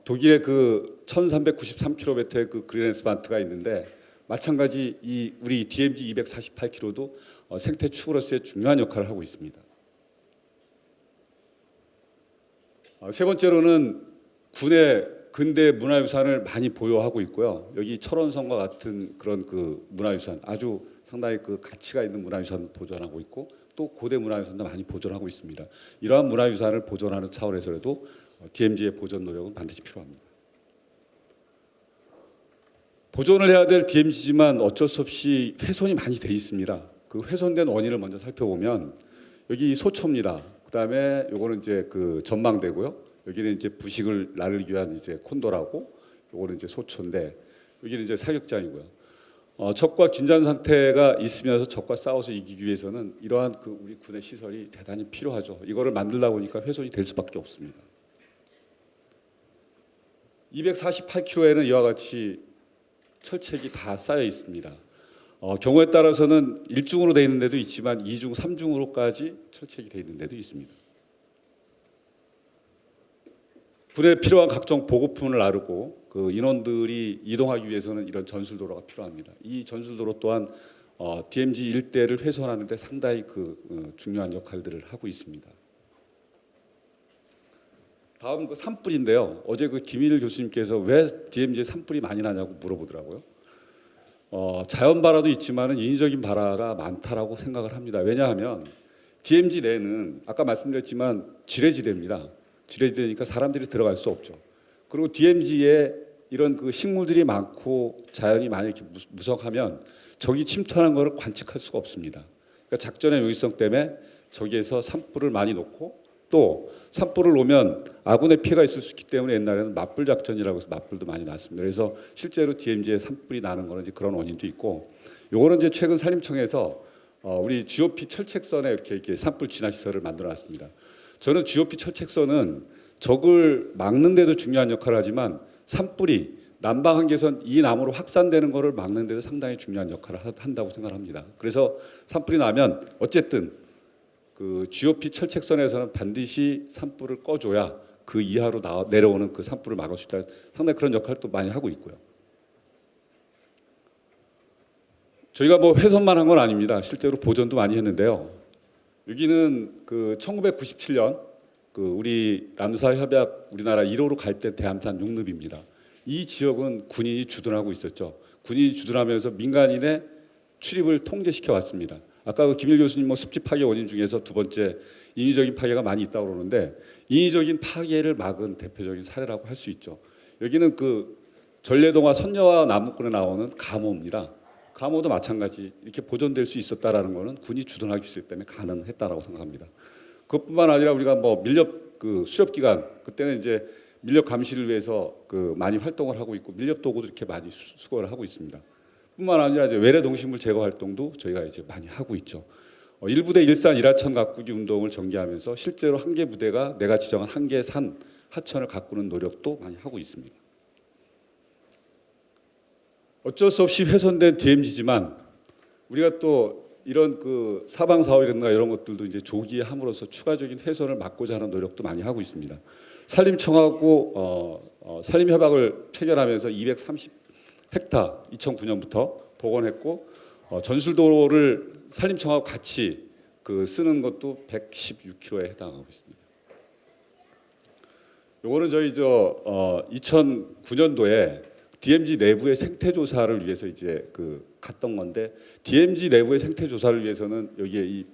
독일의 1393km의 그리넨스반트가 있는데 마찬가지 우리 DMZ 248km도 생태 축으로서의 중요한 역할을 하고 있습니다. 세 번째로는 군의 근대 문화유산을 많이 보유하고 있고요. 여기 철원성과 같은 그런 문화유산, 아주 상당히 가치가 있는 문화유산을 보존하고 있고 또 고대 문화유산도 많이 보존하고 있습니다. 이러한 문화유산을 보존하는 차원에서라도 DMZ의 보존 노력은 반드시 필요합니다. 보존을 해야 될 DMZ지만 어쩔 수 없이 훼손이 많이 돼 있습니다. 그 훼손된 원인을 먼저 살펴보면 여기 소초입니다. 그다음에 요거는 이제 전망대고요. 여기는 이제 부식을 나르기 위한 이제 콘도라고, 요거는 이제 소초인데 여기는 이제 사격장이고요. 적과 긴장 상태가 있으면서 적과 싸워서 이기기 위해서는 이러한 우리 군의 시설이 대단히 필요하죠. 이거를 만들다 보니까 훼손이 될 수밖에 없습니다. 248km에는 이와 같이 철책이 다 쌓여 있습니다. 경우에 따라서는 1중으로 되어 있는 데도 있지만 2중, 3중으로까지 철책이 되어 있는 데도 있습니다. 군에 필요한 각종 보급품을 나르고 인원들이 이동하기 위해서는 이런 전술도로가 필요합니다. 이 전술도로 또한 DMZ 일대를 훼손하는 데 상당히 중요한 역할들을 하고 있습니다. 다음 산불인데요. 어제 김일 교수님께서 왜 DMZ에 산불이 많이 나냐고 물어보더라고요. 자연 발화도 있지만은 인위적인 발화가 많다라고 생각을 합니다. 왜냐하면 DMZ 내는 아까 말씀드렸지만 지뢰지대입니다. 지뢰지대니까 사람들이 들어갈 수 없죠. 그리고 DMZ에 이런 식물들이 많고 자연이 많이 이렇게 무성하면 적이 침투하는 것을 관측할 수가 없습니다. 그러니까 작전의 용이성 때문에 저기에서 산불을 많이 놓고 또 산불을 놓으면 아군의 피해가 있을 수 있기 때문에 옛날에는 맞불 작전이라고 해서 맞불도 많이 났습니다. 그래서 실제로 DMZ에 산불이 나는 거는 이제 그런 원인도 있고, 요거는 이제 최근 산림청에서 우리 GOP 철책선에 이렇게 산불 진화 시설을 만들어놨습니다. 저는 GOP 철책선은 적을 막는 데도 중요한 역할을 하지만 산불이 남방 한계선 이 나무로 확산되는 것을 막는 데도 상당히 중요한 역할을 한다고 생각합니다. 그래서 산불이 나면 어쨌든 GOP 철책선에서는 반드시 산불을 꺼줘야 그 이하로 내려오는 산불을 막을 수 있다. 상당히 그런 역할을 또 많이 하고 있고요. 저희가 훼손만 한 건 아닙니다. 실제로 보존도 많이 했는데요. 여기는 1997년 우리 람사 협약 우리나라 1호로 가입된 대함산 용릅입니다. 이 지역은 군인이 주둔하고 있었죠. 군인이 주둔하면서 민간인의 출입을 통제시켜 왔습니다. 아까 김일 교수님 습지 파괴 원인 중에서 두 번째 인위적인 파괴가 많이 있다고 그러는데 인위적인 파괴를 막은 대표적인 사례라고 할 수 있죠. 여기는 전래동화 선녀와 나무꾼에 나오는 감호입니다. 감호도 마찬가지 이렇게 보존될 수 있었다라는 것은 군이 주둔하기 있기 때문에 가능했다라고 생각합니다. 그것뿐만 아니라 우리가 밀렵 수렵 기간 그때는 이제 밀렵 감시를 위해서 그 많이 활동을 하고 있고 밀렵 도구도 이렇게 많이 수거를 하고 있습니다. 뿐만 아니라 이제 외래 동식물 제거 활동도 저희가 이제 많이 하고 있죠. 1부대 일산 일하천 가꾸기 운동을 전개하면서 실제로 한 개 부대가 내가 지정한 한 개 산 하천을 가꾸는 노력도 많이 하고 있습니다. 어쩔 수 없이 훼손된 DMZ지만 우리가 또 이런 그 사방 사업이라든가 이런 것들도 이제 조기에 함으로써 추가적인 훼손을 막고자 하는 노력도 많이 하고 있습니다. 산림청하고 산림 협약을 체결하면서 230헥타 2009년부터 복원했고 전술도로를 산림청하고 같이 그 쓰는 것도 116km에 해당하고 있습니다. 요거는 저희 2009년도에 DMZ 내부의 생태 조사를 위해서 이제 그 갔던 건데 DMZ 내부의 생태 조사를 위해서는 여기에 이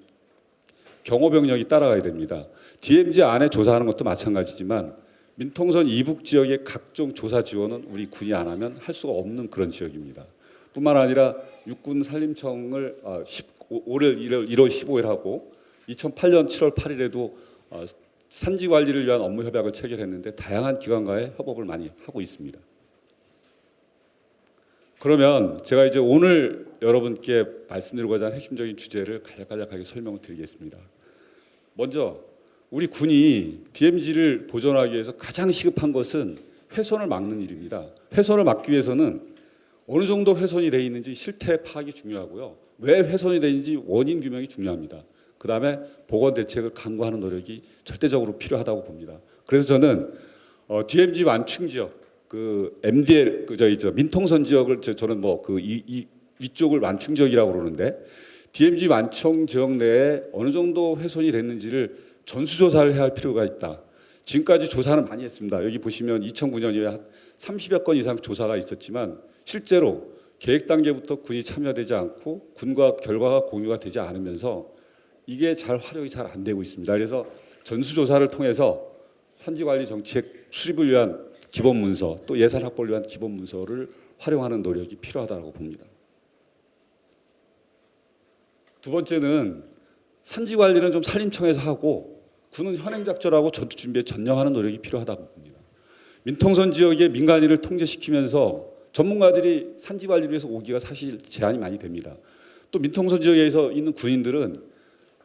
경호 병력이 따라가야 됩니다. DMZ 안에 조사하는 것도 마찬가지지만 민통선 이북 지역의 각종 조사 지원은 우리 군이 안 하면 할 수가 없는 그런 지역입니다. 뿐만 아니라 육군 산림청을 올해 1월 15일 하고 2008년 7월 8일에도 산지 관리를 위한 업무 협약을 체결했는데 다양한 기관과의 협업을 많이 하고 있습니다. 그러면 제가 이제 오늘 여러분께 말씀드리고자 하는 핵심적인 주제를 간략하게 설명을 드리겠습니다. 먼저 우리 군이 DMZ를 보존하기 위해서 가장 시급한 것은 훼손을 막는 일입니다. 훼손을 막기 위해서는 어느 정도 훼손이 되어 있는지 실태 파악이 중요하고요. 왜 훼손이 되는지 원인 규명이 중요합니다. 그다음에 보건 대책을 강구하는 노력이 절대적으로 필요하다고 봅니다. 그래서 저는 DMZ 완충 지역, 그 MDL 민통선 지역을 저는 뭐 그 위쪽을 완충 지역이라고 그러는데 DMZ 완충 지역 내에 어느 정도 훼손이 됐는지를 전수조사를 해야 할 필요가 있다. 지금까지 조사는 많이 했습니다. 여기 보시면 2009년에 한 30여 건 이상 조사가 있었지만 실제로 계획 단계부터 군이 참여되지 않고 군과 결과가 공유가 되지 않으면서 이게 활용이 잘 안 되고 있습니다. 그래서 전수조사를 통해서 산지관리 정책 수립을 위한 기본 문서 또 예산 확보를 위한 기본 문서를 활용하는 노력이 필요하다고 봅니다. 두 번째는 산지 관리는 좀 산림청에서 하고 군은 현행작전하고 전투 준비에 전념하는 노력이 필요하다고 봅니다. 민통선 지역의 민간인을 통제시키면서 전문가들이 산지 관리를 위해서 오기가 사실 제한이 많이 됩니다. 또 민통선 지역에서 있는 군인들은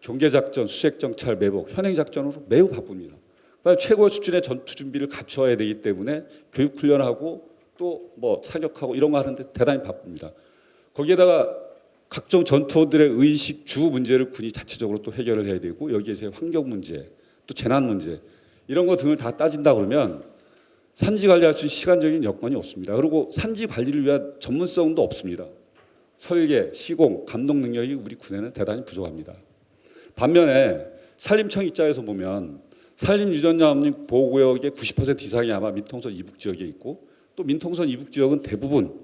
경계작전, 수색정찰, 매복, 현행작전으로 매우 바쁩니다. 최고 수준의 전투 준비를 갖춰야 되기 때문에 교육 훈련하고 또 뭐 사격하고 이런 거 하는데 대단히 바쁩니다. 거기에다가 각종 전투원들의 의식 주 문제를 군이 자체적으로 또 해결을 해야 되고 여기에서 환경 문제, 또 재난 문제 이런 거 등을 다 따진다 그러면 산지 관리할 수 있는 시간적인 여건이 없습니다. 그리고 산지 관리를 위한 전문성도 없습니다. 설계, 시공, 감독 능력이 우리 군에는 대단히 부족합니다. 반면에 산림청 입장에서 보면 산림유전자암림 보호구역의 90% 이상이 아마 민통선 이북 지역에 있고 또 민통선 이북 지역은 대부분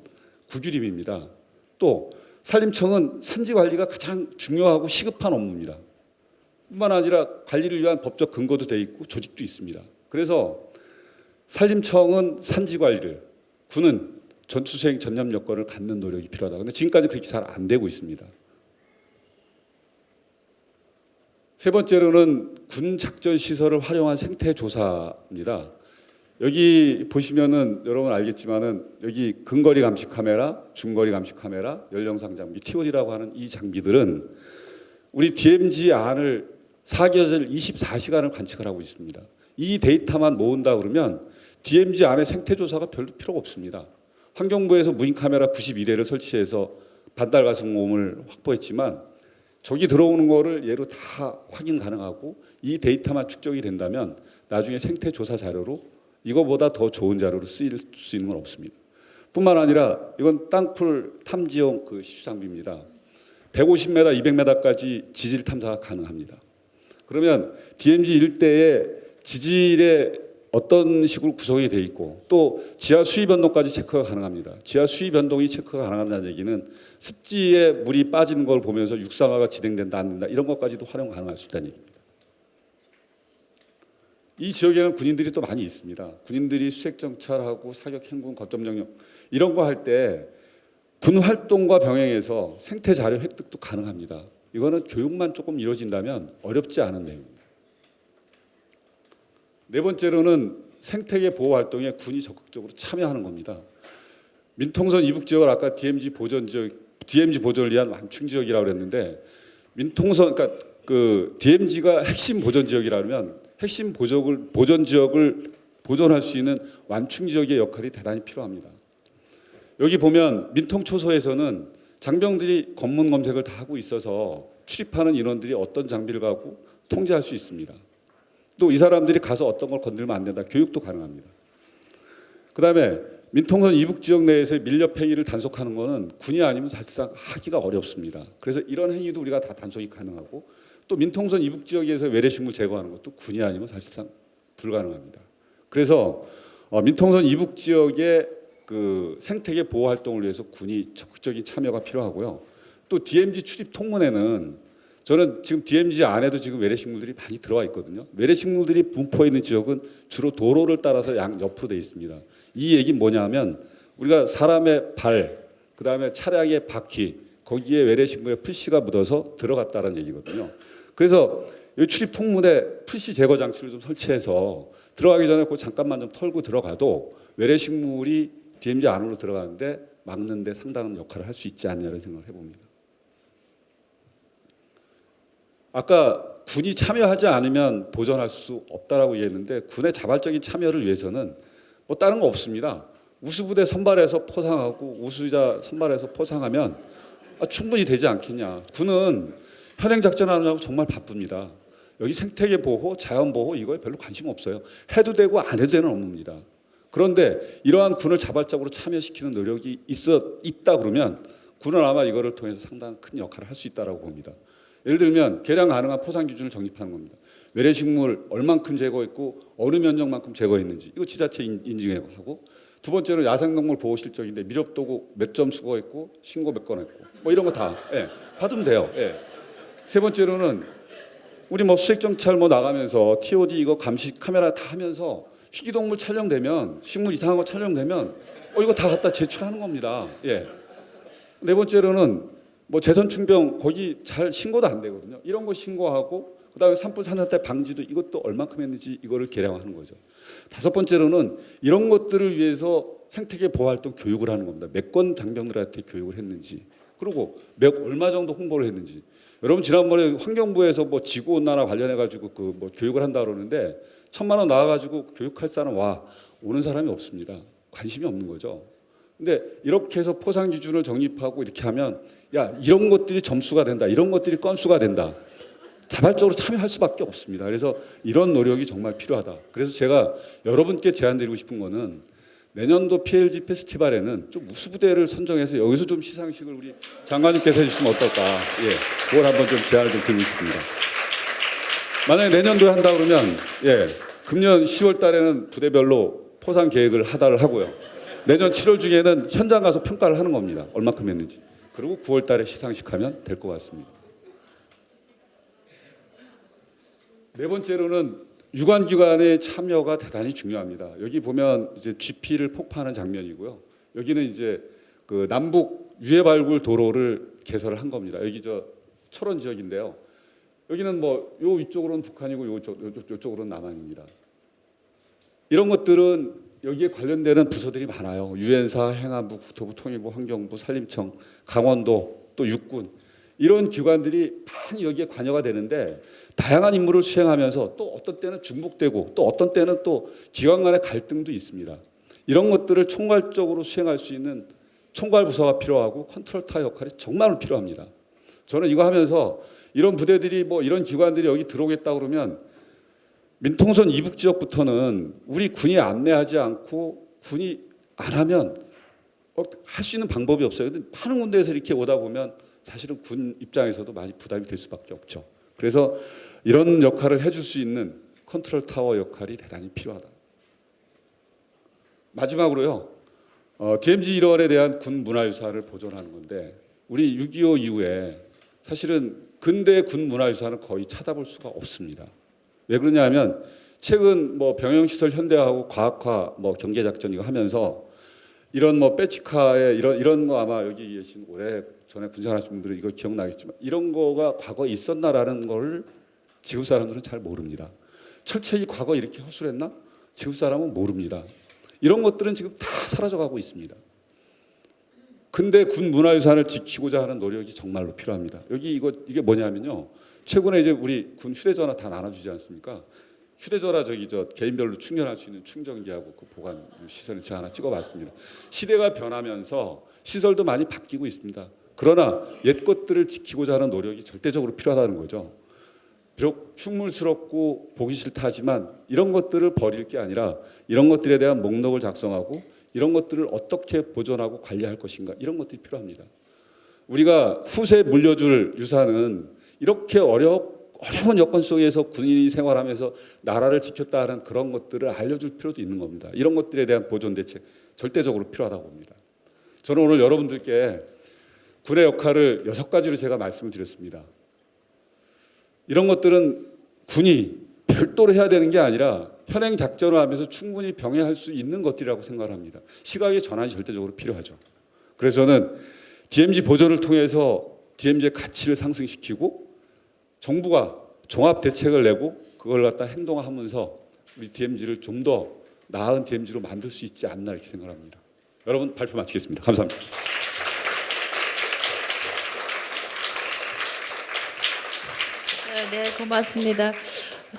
국유림입니다. 또 산림청은 산지 관리가 가장 중요하고 시급한 업무입니다. 뿐만 아니라 관리를 위한 법적 근거도 돼 있고 조직도 있습니다. 그래서 산림청은 산지 관리를, 군은 전투수행 전념 여건을 갖는 노력이 필요하다. 그런데 지금까지 그렇게 잘 안 되고 있습니다. 세 번째로는 군 작전 시설을 활용한 생태 조사입니다. 여기 보시면은 여러분 알겠지만은 여기 근거리 감시 카메라, 중거리 감시 카메라, 연령상 장비, TOD라고 하는 이 장비들은 우리 DMZ 안을 사계절 24시간을 관측을 하고 있습니다. 이 데이터만 모은다 그러면 DMZ 안에 생태 조사가 별로 필요가 없습니다. 환경부에서 무인 카메라 92대를 설치해서 반달 가승모음을 확보했지만 저기 들어오는 거를 얘로 다 확인 가능하고 이 데이터만 축적이 된다면 나중에 생태 조사 자료로 이거보다 더 좋은 자료로 쓰일 수 있는 건 없습니다. 뿐만 아니라 이건 땅굴 탐지용 그 시장비입니다. 150m, 200m까지 지질 탐사가 가능합니다. 그러면 DMZ 일대에 지질의 어떤 식으로 구성이 되어 있고 또 지하 수위 변동까지 체크가 가능합니다. 지하 수위 변동이 체크가 가능하다는 얘기는 습지에 물이 빠지는 걸 보면서 육상화가 진행된다 안 된다 이런 것까지도 활용 가능할 수 있다는 얘기입니다. 이 지역에는 군인들이 또 많이 있습니다. 군인들이 수색 정찰하고 사격 행군 거점 영역 이런 거 할 때 군 활동과 병행해서 생태 자료 획득도 가능합니다. 이거는 교육만 조금 이루어진다면 어렵지 않은 내용입니다. 네 번째로는 생태계 보호 활동에 군이 적극적으로 참여하는 겁니다. 민통선 이북 지역을 아까 DMZ 보전을 위한 완충 지역이라고 그랬는데 민통선 그러니까 그 DMZ가 핵심 보전 지역이라 그러면 핵심 보전 지역을 보존할 수 있는 완충 지역의 역할이 대단히 필요합니다. 여기 보면 민통초소에서는 장병들이 검문 검색을 다 하고 있어서 출입하는 인원들이 어떤 장비를 갖고 통제할 수 있습니다. 또 이 사람들이 가서 어떤 걸 건들면 안 된다. 교육도 가능합니다. 그다음에 민통선 이북 지역 내에서의 밀렵 행위를 단속하는 것은 군이 아니면 사실상 하기가 어렵습니다. 그래서 이런 행위도 우리가 다 단속이 가능하고 또 민통선 이북 지역에서 외래식물 제거하는 것도 군이 아니면 사실상 불가능합니다. 그래서 민통선 이북 지역의 그 생태계 보호 활동을 위해서 군이 적극적인 참여가 필요하고요. 또 DMZ 출입 통문에는 저는 지금 DMZ 안에도 지금 외래식물들이 많이 들어와 있거든요. 외래식물들이 분포해 있는 지역은 주로 도로를 따라서 옆으로 돼 있습니다. 이 얘기는 뭐냐면 우리가 사람의 발, 그다음에 차량의 바퀴 거기에 외래식물의 풀씨가 묻어서 들어갔다는 얘기거든요. 그래서 이 출입 통문에 풀씨 제거 장치를 좀 설치해서 들어가기 전에 그 잠깐만 좀 털고 들어가도 외래식물이 DMZ 안으로 들어가는데 막는 데 상당한 역할을 할 수 있지 않냐는 생각을 해봅니다. 아까 군이 참여하지 않으면 보존할 수 없다라고 얘기했는데 군의 자발적인 참여를 위해서는 뭐 다른 거 없습니다. 우수부대 선발해서 포상하고 우수자 선발해서 포상하면 충분히 되지 않겠냐. 군은 현행작전하느라고 정말 바쁩니다. 여기 생태계 보호, 자연 보호 이거에 별로 관심 없어요. 해도 되고 안 해도 되는 업무입니다. 그런데 이러한 군을 자발적으로 참여시키는 노력이 있다 그러면 군은 아마 이거를 통해서 상당히 큰 역할을 할 수 있다고 봅니다. 예를 들면 개량 가능한 포상 기준을 정립하는 겁니다. 외래식물 얼만큼 제거했고 어느 면적만큼 제거했는지 이거 지자체 인증하고 두 번째로 야생동물 보호 실적인데 밀렵도구 몇 점 수거했고 신고 몇 건 했고 뭐 이런 거 다 받으면 돼요. 세 번째로는 우리 뭐 수색정찰 뭐 나가면서 TOD 이거 감시 카메라 다 하면서 희귀동물 촬영되면 식물 이상한 거 촬영되면 이거 다 갖다 제출하는 겁니다. 네 번째로는 뭐 재선충병 거기 잘 신고도 안 되거든요. 이런 거 신고하고 그다음에 산불 산사태 방지도 이것도 얼만큼 했는지 이거를 계량하는 거죠. 다섯 번째로는 이런 것들을 위해서 생태계 보호 활동 교육을 하는 겁니다. 몇 건 장병들한테 교육을 했는지 그리고 얼마 정도 홍보를 했는지. 여러분 지난번에 환경부에서 뭐 지구 온난화 관련해 가지고 그 뭐 교육을 한다 그러는데 1,000만 원 나와 가지고 교육할 사람 오는 사람이 없습니다. 관심이 없는 거죠. 근데 이렇게 해서 포상 기준을 정립하고 이렇게 하면 이런 것들이 점수가 된다. 이런 것들이 건수가 된다. 자발적으로 참여할 수밖에 없습니다. 그래서 이런 노력이 정말 필요하다. 그래서 제가 여러분께 제안드리고 싶은 거는 내년도 PLG 페스티벌에는 좀 우수부대를 선정해서 여기서 좀 시상식을 우리 장관님께서 해주시면 어떨까. 그걸 한번 좀 제안을 좀 드리고 싶습니다. 만약에 내년도에 한다 그러면 금년 10월 달에는 부대별로 포상 계획을 하달을 하고요. 내년 7월 중에는 현장 가서 평가를 하는 겁니다. 얼마큼 했는지. 그리고 9월 달에 시상식 하면 될 것 같습니다. 네 번째로는 유관기관의 참여가 대단히 중요합니다. 여기 보면 이제 GP를 폭파하는 장면이고요. 여기는 이제 그 남북 유해 발굴 도로를 개설을 한 겁니다. 여기 저 철원 지역인데요. 여기는 뭐 요 위쪽으로는 북한이고 요쪽으로는 남한입니다. 이런 것들은 여기에 관련되는 부서들이 많아요. 유엔사, 행안부, 국토부, 통일부, 환경부, 산림청, 강원도, 또 육군 이런 기관들이 많이 여기에 관여가 되는데 다양한 임무를 수행하면서 또 어떤 때는 중복되고 또 어떤 때는 또 기관 간의 갈등도 있습니다. 이런 것들을 총괄적으로 수행할 수 있는 총괄 부서가 필요하고 컨트롤 타워 역할이 정말 필요합니다. 저는 이거 하면서 이런 부대들이 뭐 이런 기관들이 여기 들어오겠다 그러면 민통선 이북 지역부터는 우리 군이 안내하지 않고 군이 안 하면 할 수 있는 방법이 없어요. 근데 많은 군데에서 이렇게 오다 보면 사실은 군 입장에서도 많이 부담이 될 수밖에 없죠. 그래서 이런 역할을 해줄 수 있는 컨트롤 타워 역할이 대단히 필요하다. 마지막으로요. DMZ 1월에 대한 군 문화유산을 보존하는 건데 우리 6.25 이후에 사실은 근대 군 문화유산을 거의 찾아볼 수가 없습니다. 왜 그러냐면 최근 뭐 병영시설 현대화하고 과학화 뭐 경제작전 이거 하면서 이런 뭐 배치카에 이런 거 아마 여기 계신 오래 전에 군생활하신 분들은 이거 기억나겠지만 이런 거가 과거에 있었나라는 걸 지금 사람들은 잘 모릅니다. 철책이 과거 이렇게 허술했나? 지금 사람은 모릅니다. 이런 것들은 지금 다 사라져가고 있습니다. 근데 군 문화유산을 지키고자 하는 노력이 정말로 필요합니다. 여기 이게 뭐냐면요. 최근에 이제 우리 군 휴대전화 다 나눠주지 않습니까? 휴대전화 개인별로 충전할 수 있는 충전기하고 그 보관 시설을 제가 하나 찍어봤습니다. 시대가 변하면서 시설도 많이 바뀌고 있습니다. 그러나 옛 것들을 지키고자 하는 노력이 절대적으로 필요하다는 거죠. 비록 흉물스럽고 보기 싫다 하지만 이런 것들을 버릴 게 아니라 이런 것들에 대한 목록을 작성하고 이런 것들을 어떻게 보존하고 관리할 것인가 이런 것들이 필요합니다. 우리가 후세에 물려줄 유산은 이렇게 어려운 여건 속에서 군인이 생활하면서 나라를 지켰다 하는 그런 것들을 알려줄 필요도 있는 겁니다. 이런 것들에 대한 보존 대책 절대적으로 필요하다고 봅니다. 저는 오늘 여러분들께 군의 역할을 6가지로 제가 말씀을 드렸습니다. 이런 것들은 군이 별도로 해야 되는 게 아니라 현행 작전을 하면서 충분히 병행할 수 있는 것들이라고 생각을 합니다. 시각의 전환이 절대적으로 필요하죠. 그래서 저는 DMZ 보존을 통해서 DMZ의 가치를 상승시키고 정부가 종합 대책을 내고 그걸 갖다 행동하면서 우리 DMZ를 좀 더 나은 DMZ로 만들 수 있지 않나 이렇게 생각합니다. 여러분 발표 마치겠습니다. 감사합니다. 네, 고맙습니다.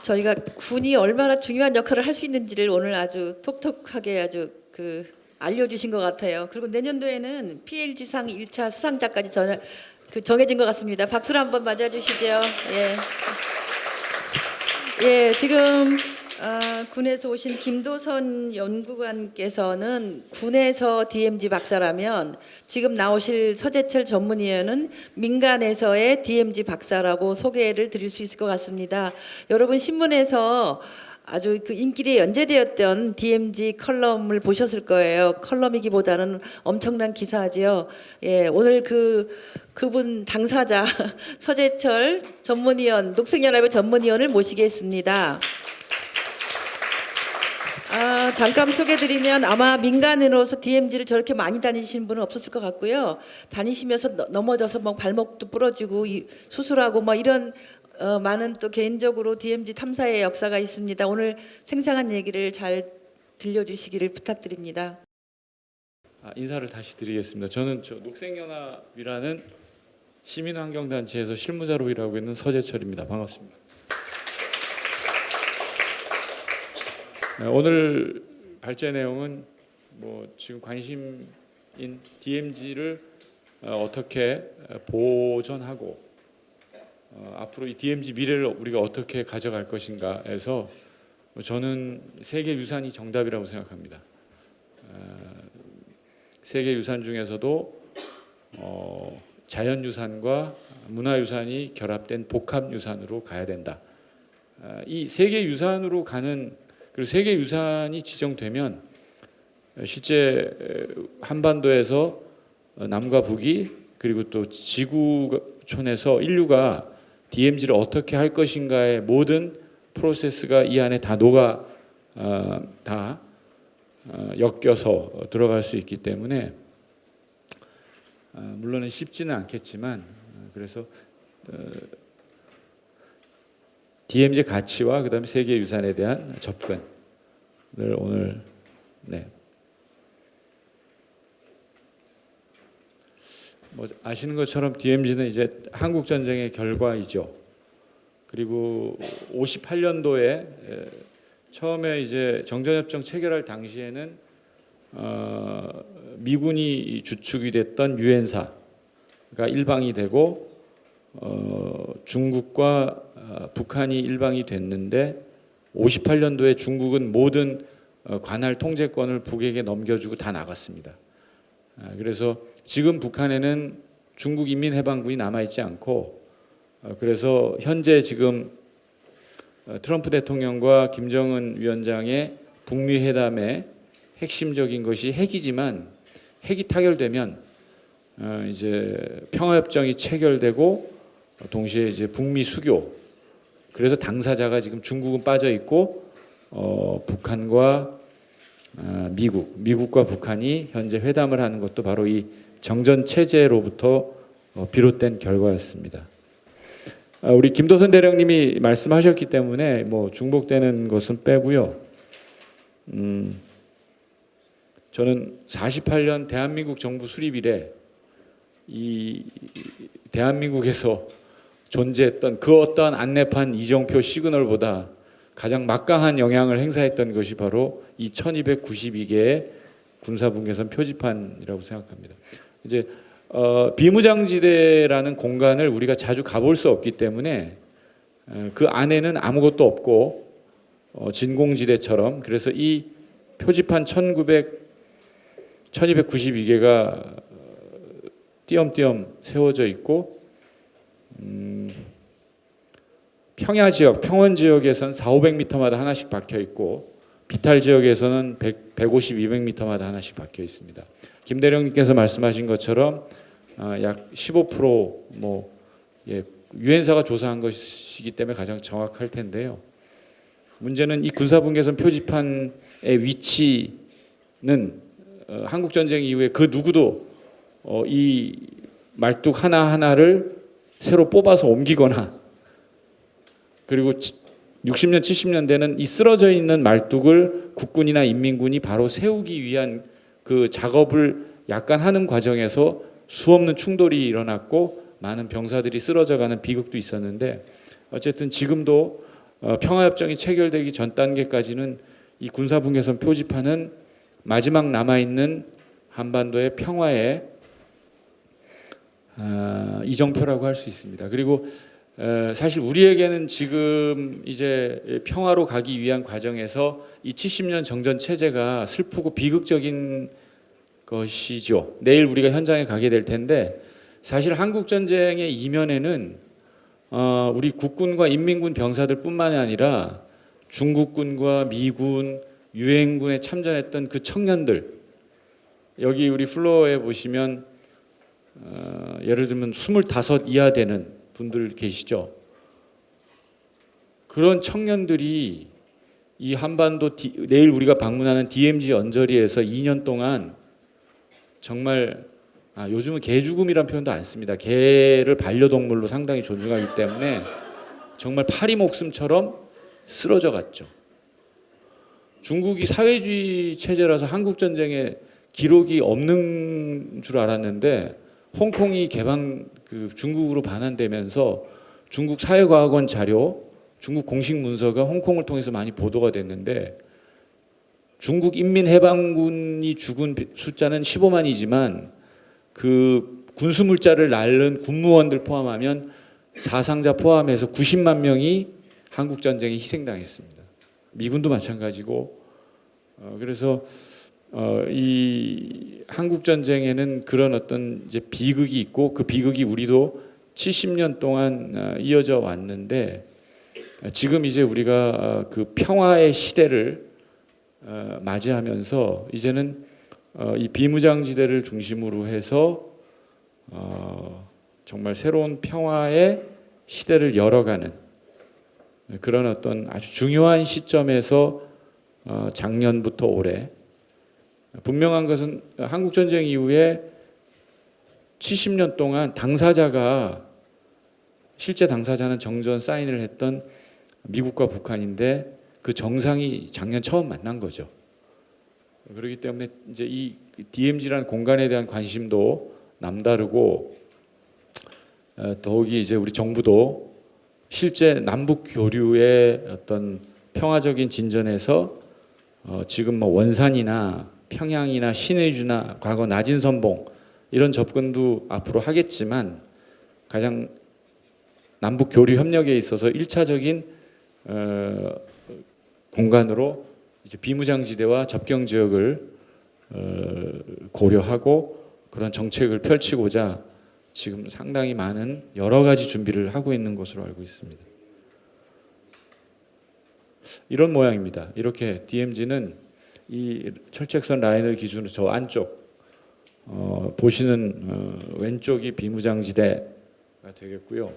저희가 군이 얼마나 중요한 역할을 할 수 있는지를 오늘 아주 톡톡하게 아주 알려주신 것 같아요. 그리고 내년도에는 PLG상 1차 수상자까지 정해진 것 같습니다. 박수로 한번 맞아주시죠. 예, 지금 군에서 오신 김도선 연구관께서는 군에서 DMZ 박사라면 지금 나오실 서재철 전문위원은 민간에서의 DMZ 박사라고 소개를 드릴 수 있을 것 같습니다. 여러분 신문에서 아주 인기리에 연재되었던 DMZ 컬럼을 보셨을 거예요. 컬럼이기보다는 엄청난 기사지요. 예, 오늘 그분 당사자 서재철 전문위원, 녹색연합의 전문위원을 모시겠습니다. 잠깐 소개드리면 아마 민간인으로서 DMZ를 저렇게 많이 다니시는 분은 없었을 것 같고요. 다니시면서 넘어져서 뭐 발목도 부러지고 수술하고 뭐 이런 많은 또 개인적으로 DMZ 탐사의 역사가 있습니다. 오늘 생생한 얘기를 잘 들려주시기를 부탁드립니다. 인사를 다시 드리겠습니다. 저는 녹색연합이라는 시민환경단체에서 실무자로 일하고 있는 서재철입니다. 반갑습니다. 오늘 발제 내용은 지금 관심인 DMZ를 어떻게 보존하고 앞으로 이 DMZ 미래를 우리가 어떻게 가져갈 것인가에서 저는 세계 유산이 정답이라고 생각합니다. 세계 유산 중에서도 자연 유산과 문화 유산이 결합된 복합 유산으로 가야 된다. 이 세계 유산으로 가는 그리고 세계 유산이 지정되면 실제 한반도에서 남과 북이 그리고 또 지구촌에서 인류가 DMZ를 어떻게 할 것인가의 모든 프로세스가 이 안에 다 녹아 엮여서 들어갈 수 있기 때문에 물론은 쉽지는 않겠지만 그래서 DMZ 가치와 그다음에 세계 유산에 대한 접근을 오늘 아시는 것처럼 DMZ는 이제 한국 전쟁의 결과이죠. 그리고 58년도에 처음에 이제 정전협정 체결할 당시에는 미군이 주축이 됐던 유엔사가 일방이 되고 중국과 북한이 일방이 됐는데 58년도에 중국은 모든 관할 통제권을 북에게 넘겨주고 다 나갔습니다. 그래서 지금 북한에는 중국 인민해방군이 남아있지 않고 그래서 현재 지금 트럼프 대통령과 김정은 위원장의 북미 회담의 핵심적인 것이 핵이지만 핵이 타결되면 이제 평화협정이 체결되고 동시에 이제 북미 수교 그래서 당사자가 지금 중국은 빠져 있고 북한과 미국과 북한이 현재 회담을 하는 것도 바로 이 정전 체제로부터 비롯된 결과였습니다. 우리 김도선 대령님이 말씀하셨기 때문에 중복되는 것은 빼고요. 저는 48년 대한민국 정부 수립 이래 이 대한민국에서 존재했던 그 어떠한 안내판 이정표 시그널보다 가장 막강한 영향을 행사했던 것이 바로 이 1292개의 군사분계선 표지판이라고 생각합니다. 이제 비무장지대라는 공간을 우리가 자주 가볼 수 없기 때문에 그 안에는 아무것도 없고 진공지대처럼, 그래서 이 표지판 1292개가 띄엄띄엄 세워져 있고, 평야 지역, 평원 지역에서는 400~500m마다 하나씩 박혀 있고, 비탈 지역에서는 150~200m마다 하나씩 박혀 있습니다. 김 대령님께서 말씀하신 것처럼 약 15% 유엔사가 조사한 것이기 때문에 가장 정확할 텐데요. 문제는 이 군사분계선 표지판의 위치는 한국 전쟁 이후에 그 누구도 이 말뚝 하나하나를 새로 뽑아서 옮기거나, 그리고 60년, 70년대는 이 쓰러져 있는 말뚝을 국군이나 인민군이 바로 세우기 위한 그 작업을 약간 하는 과정에서 수없는 충돌이 일어났고 많은 병사들이 쓰러져가는 비극도 있었는데, 어쨌든 지금도 평화협정이 체결되기 전 단계까지는 이 군사분계선 표지판은 마지막 남아있는 한반도의 평화의 이정표라고 할 수 있습니다. 그리고 사실 우리에게는 지금 이제 평화로 가기 위한 과정에서 이 70년 정전 체제가 슬프고 비극적인 것이죠. 내일 우리가 현장에 가게 될 텐데, 사실 한국 전쟁의 이면에는 우리 국군과 인민군 병사들뿐만이 아니라 중국군과 미군, 유엔군에 참전했던 그 청년들, 여기 우리 플로어에 보시면 예를 들면 25 이하 되는 분들 계시죠. 그런 청년들이 이 한반도 내일 우리가 방문하는 DMZ 언저리에서 2년 동안 정말 요즘은 개 죽음이란 표현도 안 씁니다. 개를 반려동물로 상당히 존중하기 때문에 정말 파리 목숨처럼 쓰러져 갔죠. 중국이 사회주의 체제라서 한국 전쟁에 기록이 없는 줄 알았는데, 홍콩이 중국으로 반환되면서 중국 사회과학원 자료, 중국 공식 문서가 홍콩을 통해서 많이 보도가 됐는데, 중국 인민해방군이 죽은 숫자는 15만이지만 그 군수물자를 날른 군무원들 포함하면 사상자 포함해서 90만 명이 한국 전쟁에 희생당했습니다. 미군도 마찬가지고, 그래서 이 한국 전쟁에는 그런 어떤 이제 비극이 있고, 그 비극이 우리도 70년 동안 이어져 왔는데, 지금 이제 우리가 그 평화의 시대를 맞이하면서 이제는 이 비무장지대를 중심으로 해서 정말 새로운 평화의 시대를 열어가는 그런 어떤 아주 중요한 시점에서 작년부터 올해, 분명한 것은 한국 전쟁 이후에 70년 동안 당사자가, 실제 당사자는 정전 사인을 했던 미국과 북한인데, 그 정상이 작년 처음 만난 거죠. 그렇기 때문에 이제 이 DMZ라는 공간에 대한 관심도 남다르고, 더욱이 이제 우리 정부도 실제 남북 교류의 어떤 평화적인 진전에서 지금 뭐 원산이나 평양이나 신의주나 과거 나진선봉 이런 접근도 앞으로 하겠지만, 가장 남북 교류 협력에 있어서 1차적인 공간으로 이제 비무장지대와 접경 지역을 고려하고 그런 정책을 펼치고자 지금 상당히 많은 여러 가지 준비를 하고 있는 것으로 알고 있습니다. 이런 모양입니다. 이렇게 DMZ는 이 철책선 라인을 기준으로 저 안쪽 보시는 왼쪽이 비무장지대가 되겠고요.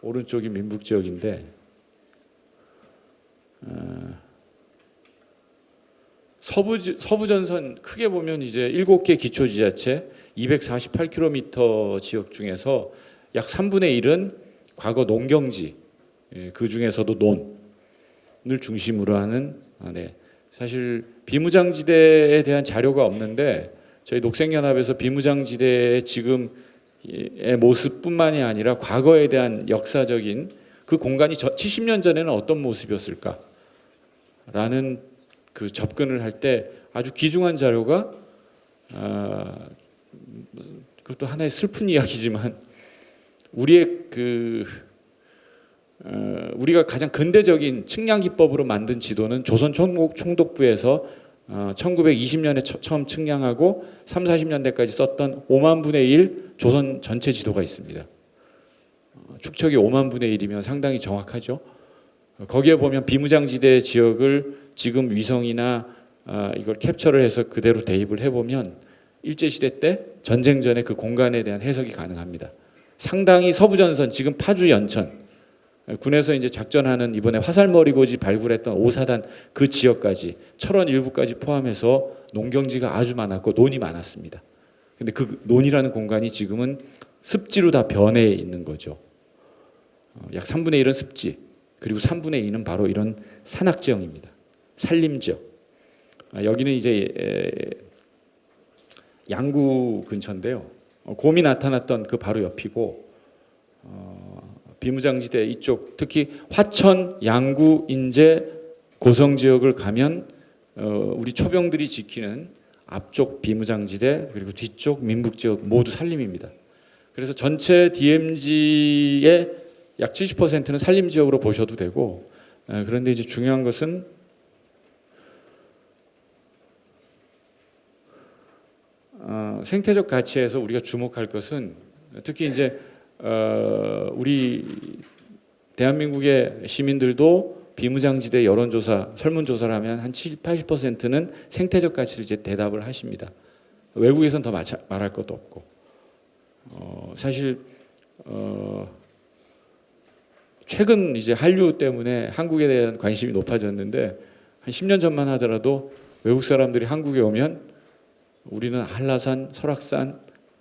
오른쪽이 민북지역인데, 서부전선 크게 보면 이제 7개 기초지자체 248km 지역 중에서 약 3분의 1은 과거 농경지, 그 중에서도 논을 중심으로 하는 사실 비무장지대에 대한 자료가 없는데 저희 녹색연합에서 비무장지대의 지금의 모습뿐만이 아니라 과거에 대한 역사적인 그 공간이 70년 전에는 어떤 모습이었을까라는 그 접근을 할 때 아주 귀중한 자료가 그것도 하나의 슬픈 이야기지만 우리의 우리가 가장 근대적인 측량 기법으로 만든 지도는 조선 총독부에서 1920년에 처음 측량하고 3, 40년대까지 썼던 5만 분의 1 조선 전체 지도가 있습니다. 축척이 5만 분의 1이면 상당히 정확하죠. 거기에 보면 비무장지대 지역을 지금 위성이나 이걸 캡처를 해서 그대로 대입을 해보면 일제시대 때 전쟁 전에 그 공간에 대한 해석이 가능합니다. 상당히 서부전선, 지금 파주 연천, 군에서 이제 작전하는 이번에 화살머리고지 발굴했던 5사단 그 지역까지 철원 일부까지 포함해서 농경지가 아주 많았고 논이 많았습니다. 근데 그 논이라는 공간이 지금은 습지로 다 변해 있는 거죠. 약 3분의 1은 습지, 그리고 3분의 2는 바로 이런 산악지형입니다. 산림지역. 여기는 이제 양구 근처인데요. 곰이 나타났던 그 바로 옆이고 비무장지대 이쪽 특히 화천, 양구, 인제, 고성 지역을 가면 우리 초병들이 지키는 앞쪽 비무장지대 그리고 뒤쪽 민북지역 모두 산림입니다. 그래서 전체 DMZ의 약 70%는 산림지역으로 보셔도 되고 그런데 이제 중요한 것은 생태적 가치에서 우리가 주목할 것은 특히 이제 우리 대한민국의 시민들도 비무장지대 여론조사, 설문조사를 하면 한 70, 80%는 생태적 가치를 이제 대답을 하십니다. 외국에선 더 말할 것도 없고 사실 최근 이제 한류 때문에 한국에 대한 관심이 높아졌는데 한 10년 전만 하더라도 외국 사람들이 한국에 오면 우리는 한라산, 설악산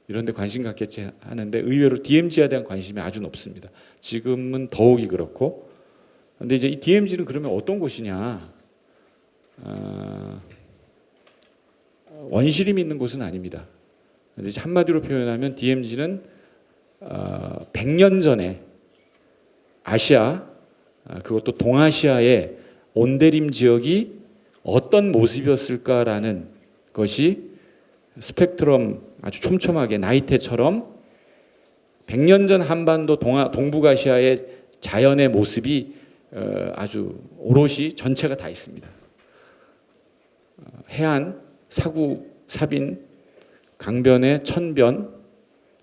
이런 데 관심 갖겠지 하는데 의외로 DMZ에 대한 관심이 아주 높습니다. 지금은 더욱이 그렇고. 근데 이제 이 DMZ는 그러면 어떤 곳이냐? 원시림이 있는 곳은 아닙니다. 근데 이제 한마디로 표현하면 DMZ는 100년 전에 아시아, 그것도 동아시아의 온대림 지역이 어떤 모습이었을까라는 것이 스펙트럼 아주 촘촘하게 나이테처럼 100년 전 한반도 동북아시아의 자연의 모습이 아주 오롯이 전체가 다 있습니다. 해안, 사구, 사빈, 강변의 천변,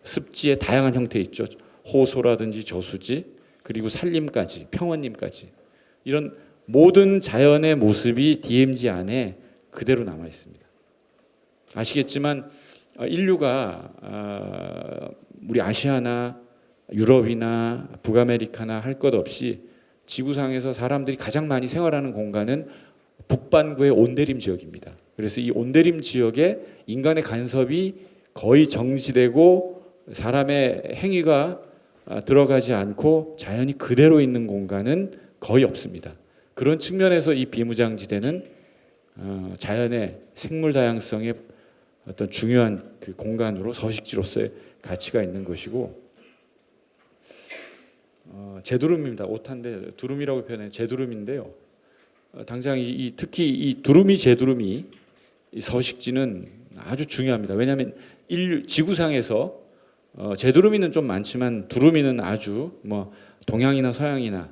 습지의 다양한 형태 있죠. 호소라든지 저수지, 그리고 산림까지, 평원림까지 이런 모든 자연의 모습이 DMZ 안에 그대로 남아 있습니다. 아시겠지만 인류가 우리 아시아나 유럽이나 북아메리카나 할 것 없이 지구상에서 사람들이 가장 많이 생활하는 공간은 북반구의 온대림 지역입니다. 그래서 이 온대림 지역에 인간의 간섭이 거의 정지되고 사람의 행위가 들어가지 않고 자연이 그대로 있는 공간은 거의 없습니다. 그런 측면에서 이 비무장지대는 자연의 생물 다양성의 어떤 중요한 그 공간으로 서식지로서의 가치가 있는 것이고 제두름입니다. 오탄데 두름이라고 표현해 제두름인데요. 당장 특히 이 두루미 제두름이 이 서식지는 아주 중요합니다. 왜냐하면 지구상에서 제두루미는 좀 많지만 두루미는 아주 뭐 동양이나 서양이나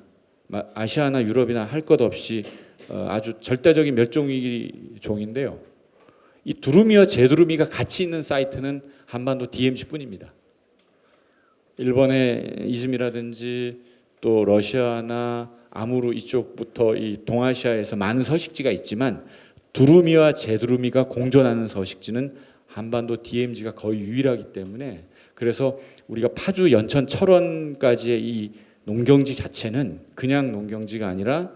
아시아나 유럽이나 할 것 없이 아주 절대적인 멸종위기 종인데요. 이 두루미와 제두루미가 같이 있는 사이트는 한반도 DMZ뿐입니다. 일본의 이즈미라든지 또 러시아나 아무르 이쪽부터 이 동아시아에서 많은 서식지가 있지만 두루미와 제두루미가 공존하는 서식지는 한반도 DMZ가 거의 유일하기 때문에 그래서 우리가 파주, 연천, 철원까지의 이 농경지 자체는 그냥 농경지가 아니라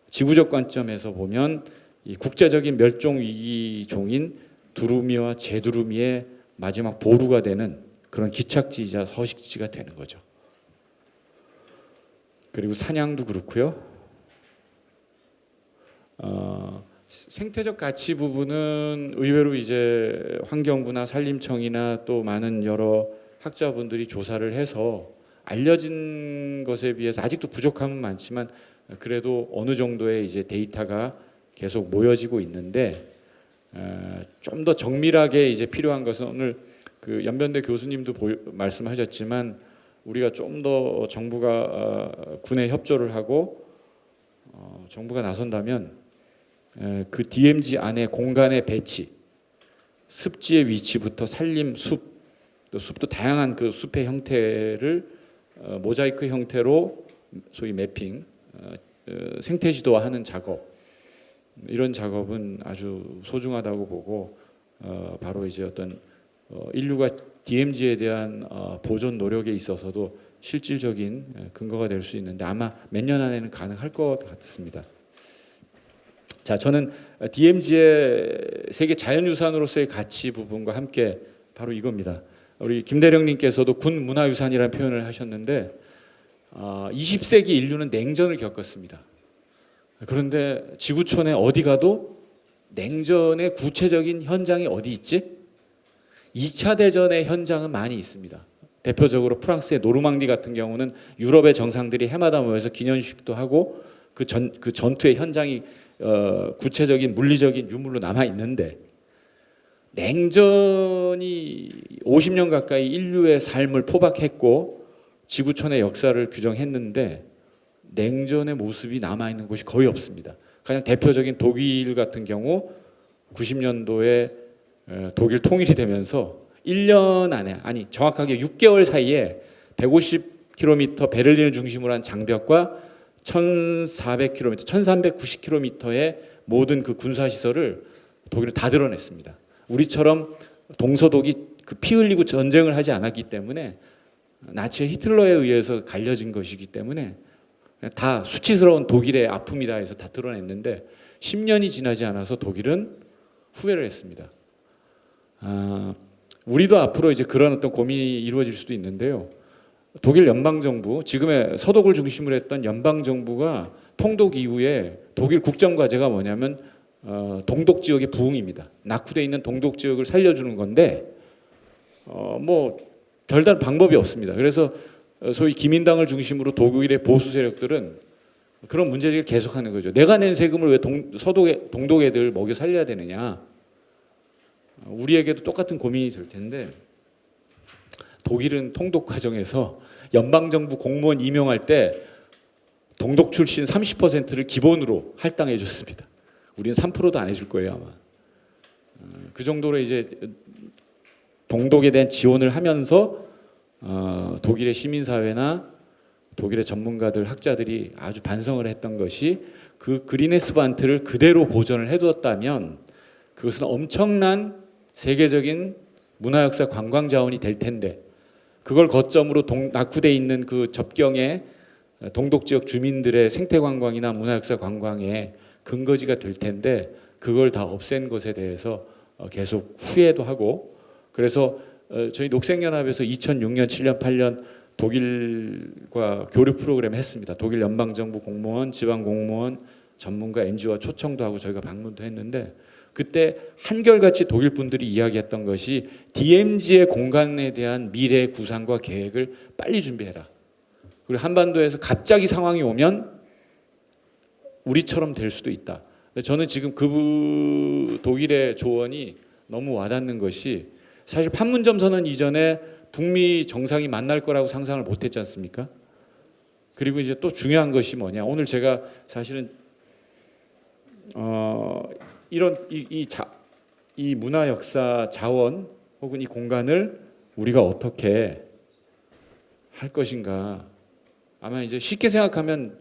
지구적 관점에서 보면 이 국제적인 멸종 위기 종인 두루미와 제두루미의 마지막 보루가 되는 그런 기착지이자 서식지가 되는 거죠. 그리고 사냥도 그렇고요. 생태적 가치 부분은 의외로 이제 환경부나 산림청이나 또 많은 여러 학자분들이 조사를 해서 알려진 것에 비해서 아직도 부족함은 많지만 그래도 어느 정도의 이제 데이터가 계속 모여지고 있는데 좀 더 정밀하게 이제 필요한 것은 오늘 그 연변대 교수님도 말씀하셨지만 우리가 좀 더 정부가 군에 협조를 하고 정부가 나선다면 그 DMZ 안에 공간의 배치, 습지의 위치부터 산림, 숲, 또 숲도 다양한 그 숲의 형태를 모자이크 형태로 소위 매핑, 생태지도화하는 작업, 이런 작업은 아주 소중하다고 보고 바로 이제 어떤 인류가 DMZ에 대한 보존 노력에 있어서도 실질적인 근거가 될 수 있는데 아마 몇 년 안에는 가능할 것 같습니다. 자, 저는 DMZ의 세계 자연유산으로서의 가치 부분과 함께 바로 이겁니다. 우리 김대령님께서도 군 문화유산이라는 표현을 하셨는데 20세기 인류는 냉전을 겪었습니다. 그런데 지구촌에 어디 가도 냉전의 구체적인 현장이 어디 있지? 2차 대전의 현장은 많이 있습니다. 대표적으로 프랑스의 노르망디 같은 경우는 유럽의 정상들이 해마다 모여서 기념식도 하고 그 전투의 현장이 구체적인 물리적인 유물로 남아 있는데 냉전이 50년 가까이 인류의 삶을 포박했고 지구촌의 역사를 규정했는데 냉전의 모습이 남아 있는 곳이 거의 없습니다. 가장 대표적인 독일 같은 경우 90년도에 독일 통일이 되면서 1년 안에 아니 정확하게 6개월 사이에 150km 베를린을 중심으로 한 장벽과 1,400km, 1,390km의 모든 그 군사 시설을 독일은 다 드러냈습니다. 우리처럼 동서독이 그 피 흘리고 전쟁을 하지 않았기 때문에 나치의 히틀러에 의해서 갈려진 것이기 때문에 다 수치스러운 독일의 아픔이다 해서 다 드러냈는데 10년이 지나지 않아서 독일은 후회를 했습니다. 우리도 앞으로 이제 그런 어떤 고민이 이루어질 수도 있는데요. 독일 연방정부, 지금의 서독을 중심으로 했던 연방정부가 통독 이후에 독일 국정과제가 뭐냐면 동독 지역의 부흥입니다. 낙후돼 있는 동독 지역을 살려주는 건데 뭐 별다른 방법이 없습니다. 그래서 소위 기민당을 중심으로 독일의 보수 세력들은 그런 문제제기를 계속하는 거죠. 내가 낸 세금을 왜 동독 애들 먹여 살려야 되느냐. 우리에게도 똑같은 고민이 될 텐데 독일은 통독 과정에서 연방정부 공무원 임용할 때 동독 출신 30%를 기본으로 할당해 줬습니다. 우리는 3%도 안 해줄 거예요 아마. 그 정도로 이제 동독에 대한 지원을 하면서 독일의 시민사회나 독일의 전문가들, 학자들이 아주 반성을 했던 것이 그 그린에스반트를 그대로 보존을 해두었다면 그것은 엄청난 세계적인 문화역사 관광 자원이 될 텐데 그걸 거점으로 낙후돼 있는 그 접경의 동독 지역 주민들의 생태 관광이나 문화역사 관광의 근거지가 될 텐데 그걸 다 없앤 것에 대해서 계속 후회도 하고 그래서 저희 녹색연합에서 2006년, 7년, 8년 독일과 교류 프로그램 했습니다. 독일 연방정부 공무원, 지방공무원, 전문가, NGO와 초청도 하고 저희가 방문도 했는데 그때 한결같이 독일 분들이 이야기했던 것이 DMZ의 공간에 대한 미래 구상과 계획을 빨리 준비해라. 그리고 한반도에서 갑자기 상황이 오면 우리처럼 될 수도 있다. 저는 지금 그 독일의 조언이 너무 와닿는 것이 사실 판문점 선언 이전에 북미 정상이 만날 거라고 상상을 못했지 않습니까? 그리고 이제 또 중요한 것이 뭐냐? 오늘 제가 사실은 이런 이 문화 역사 자원 혹은 이 공간을 우리가 어떻게 할 것인가? 아마 이제 쉽게 생각하면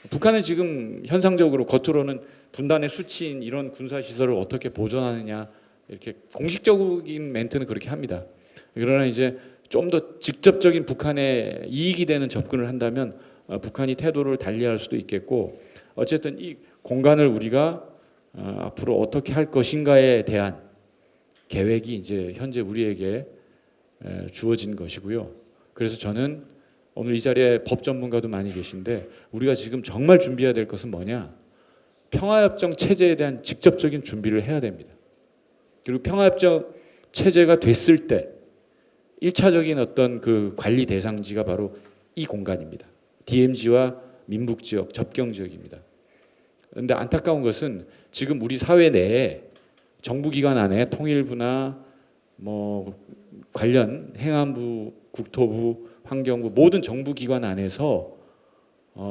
북한은 지금 현상적으로 겉으로는 분단의 수치인 이런 군사 시설을 어떻게 보존하느냐 이렇게 공식적인 멘트는 그렇게 합니다. 그러나 이제 좀 더 직접적인 북한에 이익이 되는 접근을 한다면 북한이 태도를 달리할 수도 있겠고 어쨌든 이 공간을 우리가 앞으로 어떻게 할 것인가에 대한 계획이 이제 현재 우리에게 주어진 것이고요. 그래서 저는 오늘 이 자리에 법 전문가도 많이 계신데 우리가 지금 정말 준비해야 될 것은 뭐냐? 평화협정 체제에 대한 직접적인 준비를 해야 됩니다. 그리고 평화협정 체제가 됐을 때 1차적인 어떤 그 관리 대상지가 바로 이 공간입니다. DMZ와 민북지역, 접경지역입니다. 그런데 안타까운 것은 지금 우리 사회 내에 정부기관 안에 통일부나 뭐 관련 행안부, 국토부, 환경부 모든 정부기관 안에서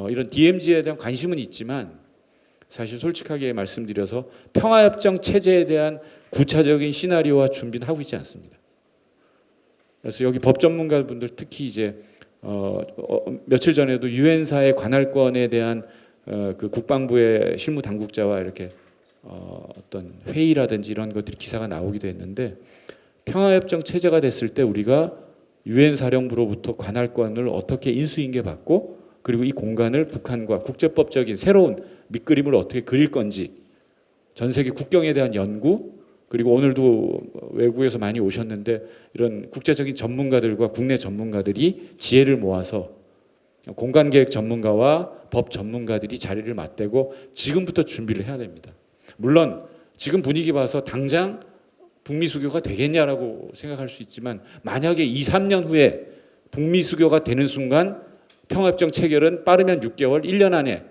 이런 DMZ에 대한 관심은 있지만 사실 솔직하게 말씀드려서 평화협정 체제에 대한 구체적인 시나리오와 준비는 하고 있지 않습니다. 그래서 여기 법 전문가분들 특히 이제 며칠 전에도 유엔사의 관할권에 대한 그 국방부의 실무 당국자와 이렇게 어떤 회의라든지 이런 것들이 기사가 나오기도 했는데 평화협정 체제가 됐을 때 우리가 유엔 사령부로부터 관할권을 어떻게 인수인계받고 그리고 이 공간을 북한과 국제법적인 새로운 밑그림을 어떻게 그릴 건지 전 세계 국경에 대한 연구 그리고 오늘도 외국에서 많이 오셨는데 이런 국제적인 전문가들과 국내 전문가들이 지혜를 모아서 공간계획 전문가와 법 전문가들이 자리를 맞대고 지금부터 준비를 해야 됩니다. 물론 지금 분위기 봐서 당장 북미 수교가 되겠냐라고 생각할 수 있지만 만약에 2, 3년 후에 북미 수교가 되는 순간 평화협정 체결은 빠르면 6개월, 1년 안에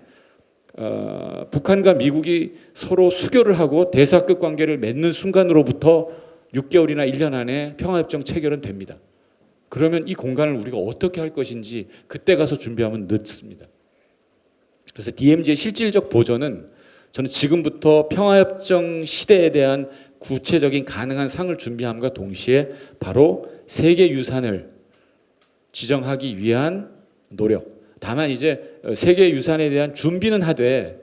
북한과 미국이 서로 수교를 하고 대사급 관계를 맺는 순간으로부터 6개월이나 1년 안에 평화협정 체결은 됩니다. 그러면 이 공간을 우리가 어떻게 할 것인지 그때 가서 준비하면 늦습니다. 그래서 DMZ의 실질적 보전은 저는 지금부터 평화협정 시대에 대한 구체적인 가능한 상을 준비함과 동시에 바로 세계유산을 지정하기 위한 노력. 다만 이제 세계유산에 대한 준비는 하되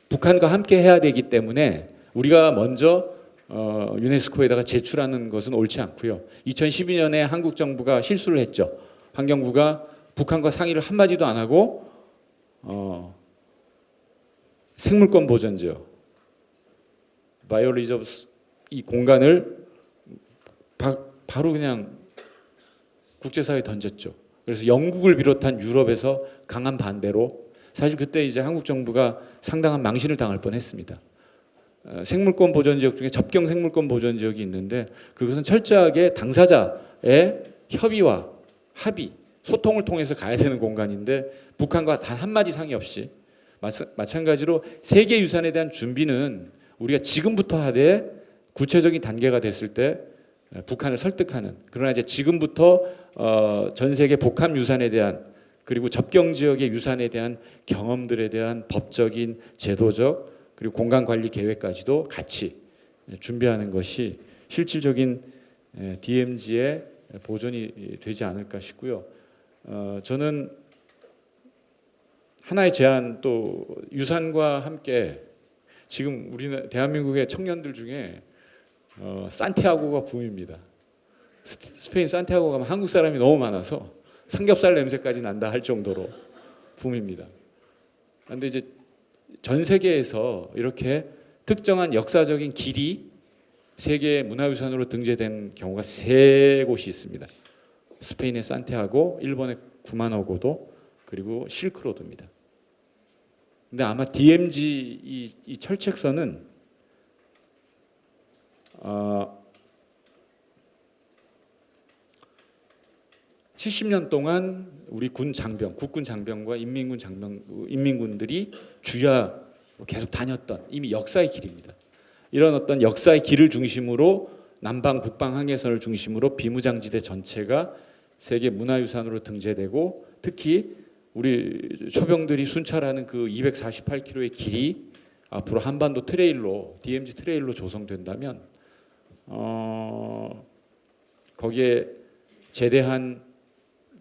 북한과 함께 해야 되기 때문에 우리가 먼저 유네스코에다가 제출하는 것은 옳지 않고요. 2012년에 한국 정부가 실수를 했죠. 환경부가 북한과 상의를 한마디도 안 하고 생물권 보전지역 바이오리저브 이 공간을 바로 그냥 국제사회에 던졌죠. 그래서 영국을 비롯한 유럽에서 강한 반대로 사실 그때 이제 한국 정부가 상당한 망신을 당할 뻔했습니다. 생물권 보전지역 중에 접경 생물권 보전지역이 있는데 그것은 철저하게 당사자의 협의와 합의, 소통을 통해서 가야 되는 공간인데 북한과 단 한마디 상의 없이 마찬가지로 세계유산에 대한 준비는 우리가 지금부터 하되 구체적인 단계가 됐을 때 북한을 설득하는 그러나 이제 지금부터 전 세계 복합 유산에 대한 그리고 접경 지역의 유산에 대한 경험들에 대한 법적인 제도적 그리고 공간 관리 계획까지도 같이 준비하는 것이 실질적인 DMZ의 보존이 되지 않을까 싶고요. 저는 하나의 제안 또 유산과 함께 지금 우리는 대한민국의 청년들 중에 산티아고가 붐입니다. 스페인 산티아고 가면 한국 사람이 너무 많아서 삼겹살 냄새까지 난다 할 정도로 붐입니다. 그런데 이제 전 세계에서 이렇게 특정한 역사적인 길이 세계 문화유산으로 등재된 경우가 3곳이 있습니다. 스페인의 산티아고, 일본의 구마노고도, 그리고 실크로드입니다. 근데 아마 DMZ 이 철책선은 70년 동안 우리 군 장병, 국군 장병과 인민군들이 주야 계속 다녔던 이미 역사의 길입니다. 이런 어떤 역사의 길을 중심으로 남방 북방 항해선을 중심으로 비무장지대 전체가 세계 문화유산으로 등재되고 특히 우리 초병들이 순찰하는 그 248km의 길이 앞으로 한반도 트레일로 DMZ 트레일로 조성된다면 거기에 제대한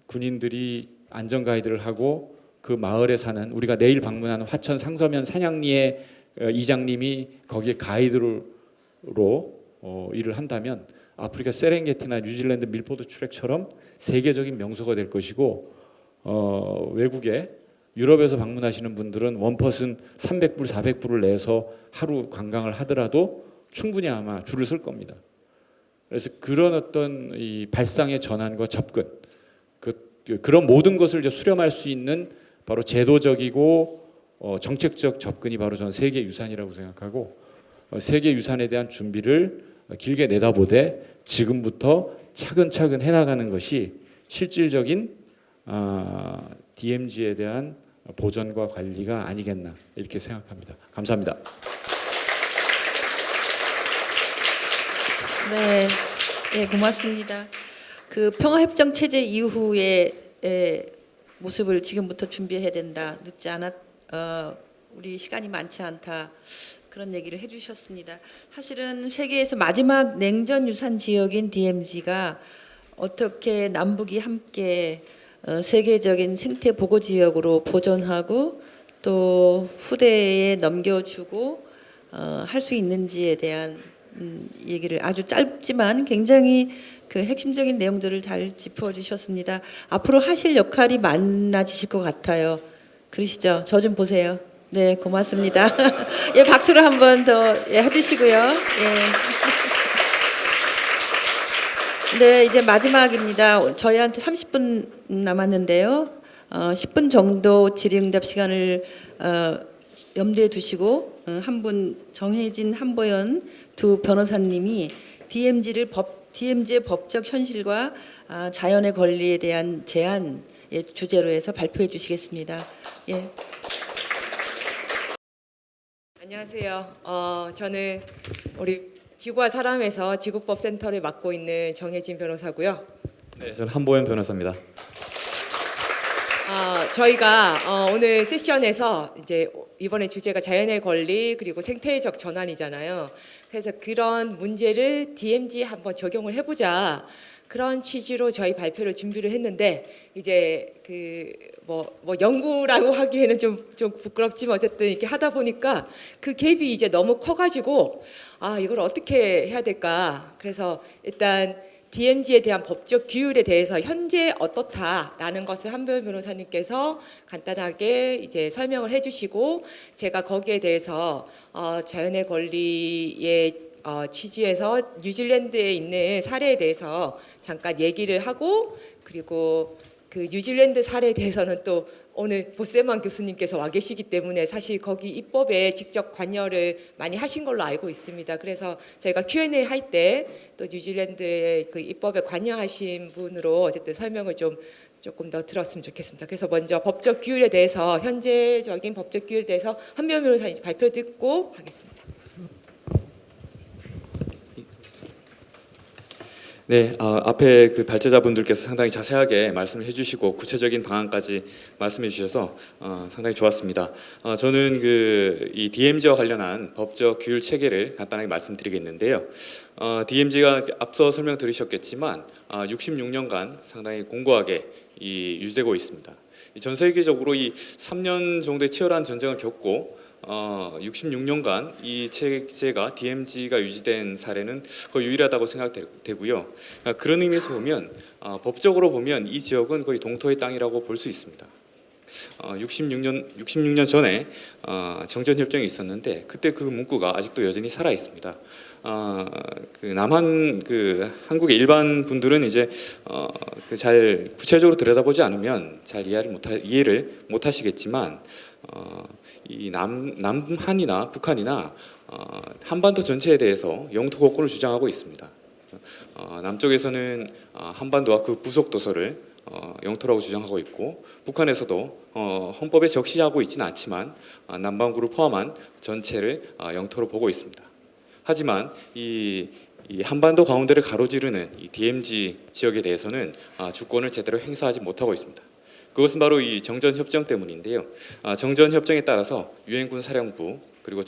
군인들이 안전 가이드를 하고 그 마을에 사는 우리가 내일 방문하는 화천 상서면 산양리의 이장님이 거기에 가이드로 일을 한다면 아프리카 세렝게티나 뉴질랜드 밀포드 트랙처럼 세계적인 명소가 될 것이고 외국에 유럽에서 방문하시는 분들은 원퍼슨 300불, 400불을 내서 하루 관광을 하더라도 충분히 아마 줄을 설 겁니다. 그래서 그런 어떤 이 발상의 전환과 접근, 그런 모든 것을 이제 수렴할 수 있는 바로 제도적이고 정책적 접근이 바로 저는 세계 유산이라고 생각하고 세계 유산에 대한 준비를 길게 내다보되 지금부터 차근차근 해나가는 것이 실질적인 DMZ에 대한 보존과 관리가 아니겠나 이렇게 생각합니다. 감사합니다. 네, 예, 고맙습니다. 그 평화협정 체제 이후의 모습을 지금부터 준비해야 된다. 늦지 않았, 우리 시간이 많지 않다. 그런 얘기를 해주셨습니다. 사실은 세계에서 마지막 냉전 유산 지역인 DMZ가 어떻게 남북이 함께 세계적인 생태 보고 지역으로 보존하고 또 후대에 넘겨주고 할 수 있는지에 대한 얘기를 아주 짧지만 굉장히 그 핵심적인 내용들을 잘 짚어주셨습니다. 앞으로 하실 역할이 많아지실 것 같아요. 그러시죠? 저 좀 보세요. 네, 고맙습니다. 예, 박수로 한 번 더 해주시고요. 예. 네, 이제 마지막입니다. 저희한테 30분 남았는데요. 10분 정도 질의응답 시간을 염두에 두시고 한 분 정혜진, 한보연 두 변호사님이 DMZ의 법적 현실과 자연의 권리에 대한 제안 주제로 해서 발표해 주시겠습니다. 예. 안녕하세요. 저는 우리 지구와 사람에서 지구법 센터를 맡고 있는 정혜진 변호사고요. 네, 저는 한보현 변호사입니다. 저희가 오늘 세션에서 이제 이번에 주제가 자연의 권리 그리고 생태적 전환이잖아요. 그래서 그런 문제를 DMZ에 한번 적용을 해보자. 그런 취지로 저희 발표를 준비를 했는데 이제 뭐 연구라고 하기에는 좀 부끄럽지만 어쨌든 이렇게 하다 보니까 그 갭이 이제 너무 커가지고 이걸 어떻게 해야 될까. 그래서 일단 DMZ에 대한 법적 규율에 대해서 현재 어떻다라는 것을 한보현 변호사님께서 간단하게 이제 설명을 해주시고 제가 거기에 대해서 자연의 권리의 취지에서 뉴질랜드에 있는 사례에 대해서 잠깐 얘기를 하고 그리고 그 뉴질랜드 사례에 대해서는 또 오늘 보세만 교수님께서 와 계시기 때문에 사실 거기 입법에 직접 관여를 많이 하신 걸로 알고 있습니다. 그래서 저희가 Q&A 할 때 또 뉴질랜드의 그 입법에 관여하신 분으로 어쨌든 설명을 조금 더 들었으면 좋겠습니다. 그래서 먼저 법적 규율에 대해서 현재적인 법적 규율에 대해서 한보현 변호사님 발표 듣고 하겠습니다. 네, 앞에 그 발제자분들께서 상당히 자세하게 말씀을 해주시고 구체적인 방안까지 말씀해 주셔서 상당히 좋았습니다. 저는 이 DMZ와 관련한 법적 규율 체계를 간단하게 말씀드리겠는데요. DMZ가 앞서 설명 들으셨겠지만 66년간 상당히 공고하게 유지되고 있습니다. 전 세계적으로 이 3년 정도의 치열한 전쟁을 겪고 66년간 이 체제가 DMZ가 유지된 사례는 거의 유일하다고 생각되고요. 그런 의미에서 보면 법적으로 보면 이 지역은 거의 동토의 땅이라고 볼 수 있습니다. 66년 전에 정전협정이 있었는데 그때 그 문구가 아직도 여전히 살아 있습니다. 한국의 일반 분들은 이제 잘 구체적으로 들여다보지 않으면 잘 이해를 못 하시겠지만 이 남한이나 북한이나 한반도 전체에 대해서 영토 국권을 주장하고 있습니다. 남쪽에서는 한반도와 그 부속 도서를 영토라고 주장하고 있고 북한에서도 헌법에 적시하고 있지는 않지만 남반구를 포함한 전체를 영토로 보고 있습니다. 하지만 이 한반도 가운데를 가로지르는 이 DMZ 지역에 대해서는 주권을 제대로 행사하지 못하고 있습니다. 그것은 바로 이 정전협정 때문인데요. 정전협정에 따라서 유엔군 사령부 그리고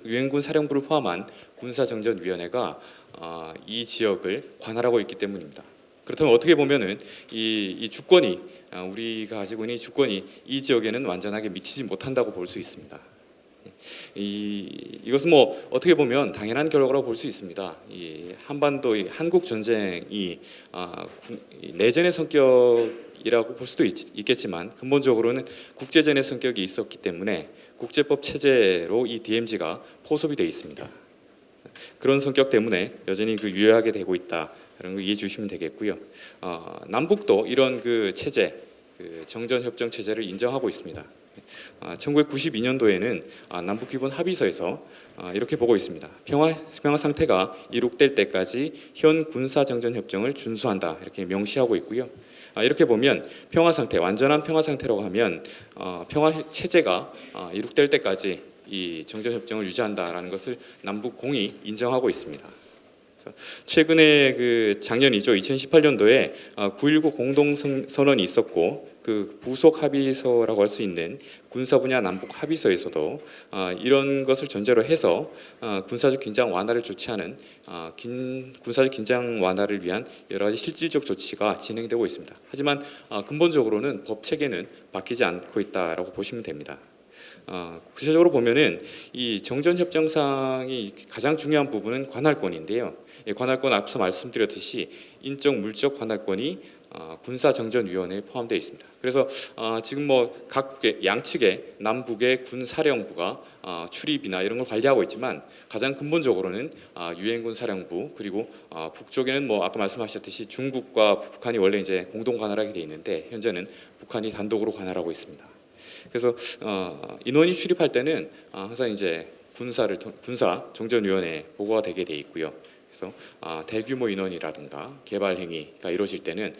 유엔군 사령부를 포함한 군사정전위원회가 이 지역을 관할하고 있기 때문입니다. 그렇다면 어떻게 보면은 이 주권이 우리가 가지고 있는 이 주권이 이 지역에는 완전하게 미치지 못한다고 볼 수 있습니다. 이것은 뭐 어떻게 보면 당연한 결과라고 볼 수 있습니다. 이 한반도의 한국 전쟁이 내전의 성격이라고 볼 수도 있겠지만 근본적으로는 국제전의 성격이 있었기 때문에 국제법 체제로 이 DMZ가 포섭이 되어 있습니다. 그런 성격 때문에 여전히 유효하게 되고 있다. 이런 거 이해해 주시면 되겠고요. 남북도 이런 체제, 정전협정 체제를 인정하고 있습니다. 1992년도에는 남북 기본 합의서에서 이렇게 보고 있습니다. 평화 상태가 이룩될 때까지 현 군사 정전 협정을 준수한다 이렇게 명시하고 있고요. 이렇게 보면 평화 상태, 완전한 평화 상태라고 하면 평화 체제가 이룩될 때까지 이 정전 협정을 유지한다라는 것을 남북 공이 인정하고 있습니다. 최근에 그 작년이죠. 2018년도에 9.19 공동선언이 있었고 그 부속 합의서라고 할 수 있는 군사 분야 남북 합의서에서도 이런 것을 전제로 해서 군사적 긴장 완화를 조치하는 군사적 긴장 완화를 위한 여러 가지 실질적 조치가 진행되고 있습니다. 하지만 근본적으로는 법 체계는 바뀌지 않고 있다라고 보시면 됩니다. 구체적으로 보면은 이 정전협정상이 가장 중요한 부분은 관할권인데요. 관할권 앞서 말씀드렸듯이 인적 물적 관할권이 군사정전위원회에 포함되어 있습니다. 그래서 지금 뭐 각국의 양측의 남북의 군사령부가 출입이나 이런 걸 관리하고 있지만 가장 근본적으로는 유엔군 사령부 그리고 북쪽에는 뭐 아까 말씀하셨듯이 중국과 북한이 원래 이제 공동 관할하게 돼 있는데 현재는 북한이 단독으로 관할하고 있습니다. 그래서 인원이 출입할 때는 항상 이제 군사 정전위원회에 보고가 되게 돼 있고요. 그래서 대규모 인원이라든가 개발 행위가 이루어질 때는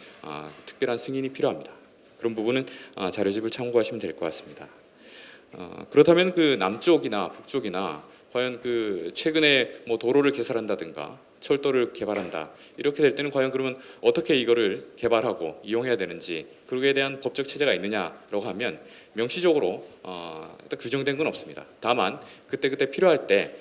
특별한 승인이 필요합니다. 그런 부분은 자료집을 참고하시면 될 것 같습니다. 그렇다면 그 남쪽이나 북쪽이나 과연 그 최근에 뭐 도로를 개설한다든가 철도를 개발한다 이렇게 될 때는 과연 그러면 어떻게 이거를 개발하고 이용해야 되는지 그거에 대한 법적 체제가 있느냐라고 하면 명시적으로 일단 규정된 건 없습니다. 다만 그때 필요할 때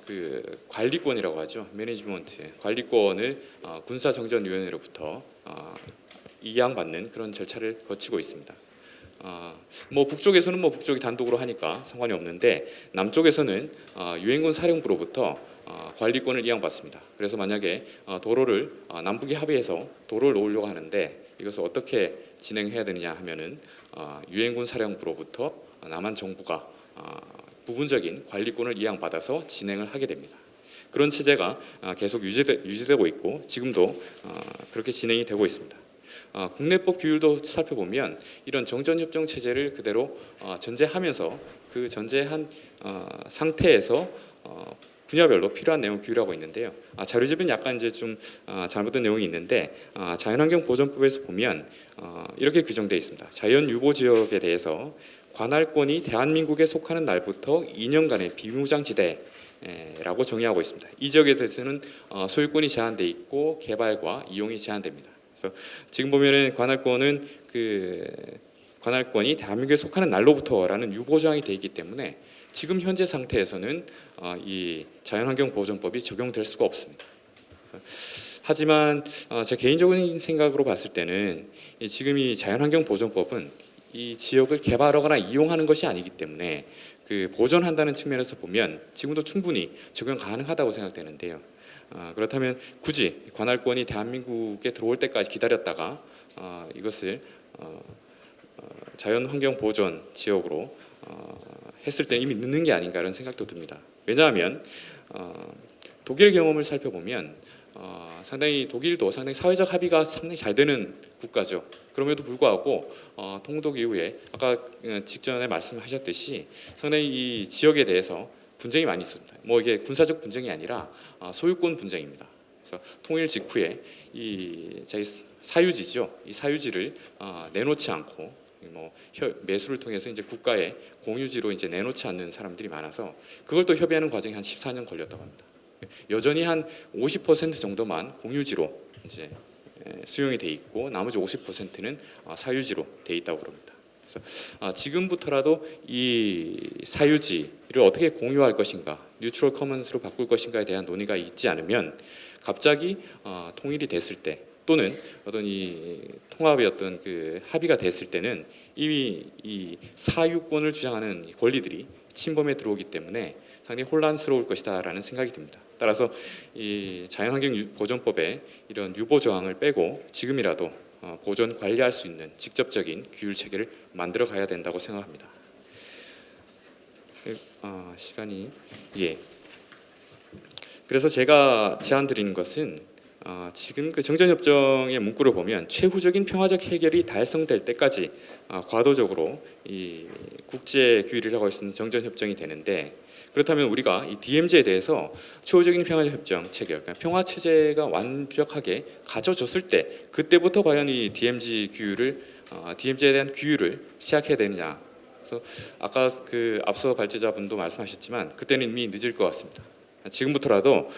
그 관리권이라고 하죠. 매니지먼트 관리권을 군사정전위원회로부터 이양받는 그런 절차를 거치고 있습니다. 뭐 북쪽에서는 뭐 북쪽이 단독으로 하니까 상관이 없는데 남쪽에서는 유엔군 사령부로부터 관리권을 이양받습니다. 그래서 만약에 도로를 남북이 합의해서 도로를 놓으려고 하는데 이것을 어떻게 진행해야 되느냐 하면은 유엔군 사령부로부터 남한 정부가 부분적인 관리권을 이양받아서 진행을 하게 됩니다. 그런 체제가 계속 유지되고 있고 지금도 그렇게 진행이 되고 있습니다. 국내법 규율도 살펴보면 이런 정전협정 체제를 그대로 전제하면서 그 전제한 상태에서 분야별로 필요한 내용 규율하고 있는데요. 자료집은 약간 이제 좀 잘못된 내용이 있는데 자연환경보전법에서 보면 이렇게 규정되어 있습니다. 자연유보지역에 대해서 관할권이 대한민국에 속하는 날부터 2년간의 비무장지대라고 정의하고 있습니다. 이 지역에 대해서는 소유권이 제한돼 있고 개발과 이용이 제한됩니다. 그래서 지금 보면은 관할권이 대한민국에 속하는 날로부터라는 유보 조항이 되어 있기 때문에 지금 현재 상태에서는 이 자연환경보전법이 적용될 수가 없습니다. 하지만 제 개인적인 생각으로 봤을 때는 지금 이 자연환경보전법은 이 지역을 개발하거나 이용하는 것이 아니기 때문에 그 보존한다는 측면에서 보면 지금도 충분히 적용 가능하다고 생각되는데요. 그렇다면 굳이 관할권이 대한민국에 들어올 때까지 기다렸다가 이것을 자연환경보전 지역으로 했을 때 이미 늦는 게 아닌가 이런 생각도 듭니다. 왜냐하면 독일 경험을 살펴보면 상당히 독일도 상당히 사회적 합의가 상당히 잘 되는 국가죠. 그럼에도 불구하고 통독 이후에 아까 직전에 말씀하셨듯이 상당히 이 지역에 대해서 분쟁이 많이 있습니다. 뭐 이게 군사적 분쟁이 아니라 소유권 분쟁입니다. 그래서 통일 직후에 이 자기 사유지죠. 이 사유지를 내놓지 않고 뭐 매수를 통해서 이제 국가의 공유지로 이제 내놓지 않는 사람들이 많아서 그걸 또 협의하는 과정이 한 14년 걸렸다고 합니다. 여전히 한 50% 정도만 공유지로 이제 수용이 돼 있고 나머지 50%는 사유지로 돼 있다고 그럽니다. 그래서 지금부터라도 이 사유지를 어떻게 공유할 것인가, 뉴트럴 커먼스로 바꿀 것인가에 대한 논의가 있지 않으면 갑자기 통일이 됐을 때 또는 어떤 이 통합의 어떤 그 합의가 됐을 때는 이미 이 사유권을 주장하는 권리들이 침범에 들어오기 때문에 상당히 혼란스러울 것이다라는 생각이 듭니다. 따라서 이 자연환경보전법에 이런 유보 조항을 빼고 지금이라도 보존 관리할 수 있는 직접적인 규율 체계를 만들어 가야 된다고 생각합니다. 시간이 그래서 제가 제안 드리는 것은 지금 그 정전협정의 문구를 보면 최후적인 평화적 해결이 달성될 때까지 과도적으로 이 국제 규율을 하고 있는 정전협정이 되는데, 그렇다면 우리가 이 DMZ에 대해서 최후적인 평화적 협정 체결, 그러니까 평화 체제가 완벽하게 갖춰졌을 때 그때부터 과연 이 DMZ에 대한 규율을 시작해야 되느냐. 그래서 아까 그 앞서 발제자분도 말씀하셨지만 그때는 이미 늦을 것 같습니다. 지금부터라도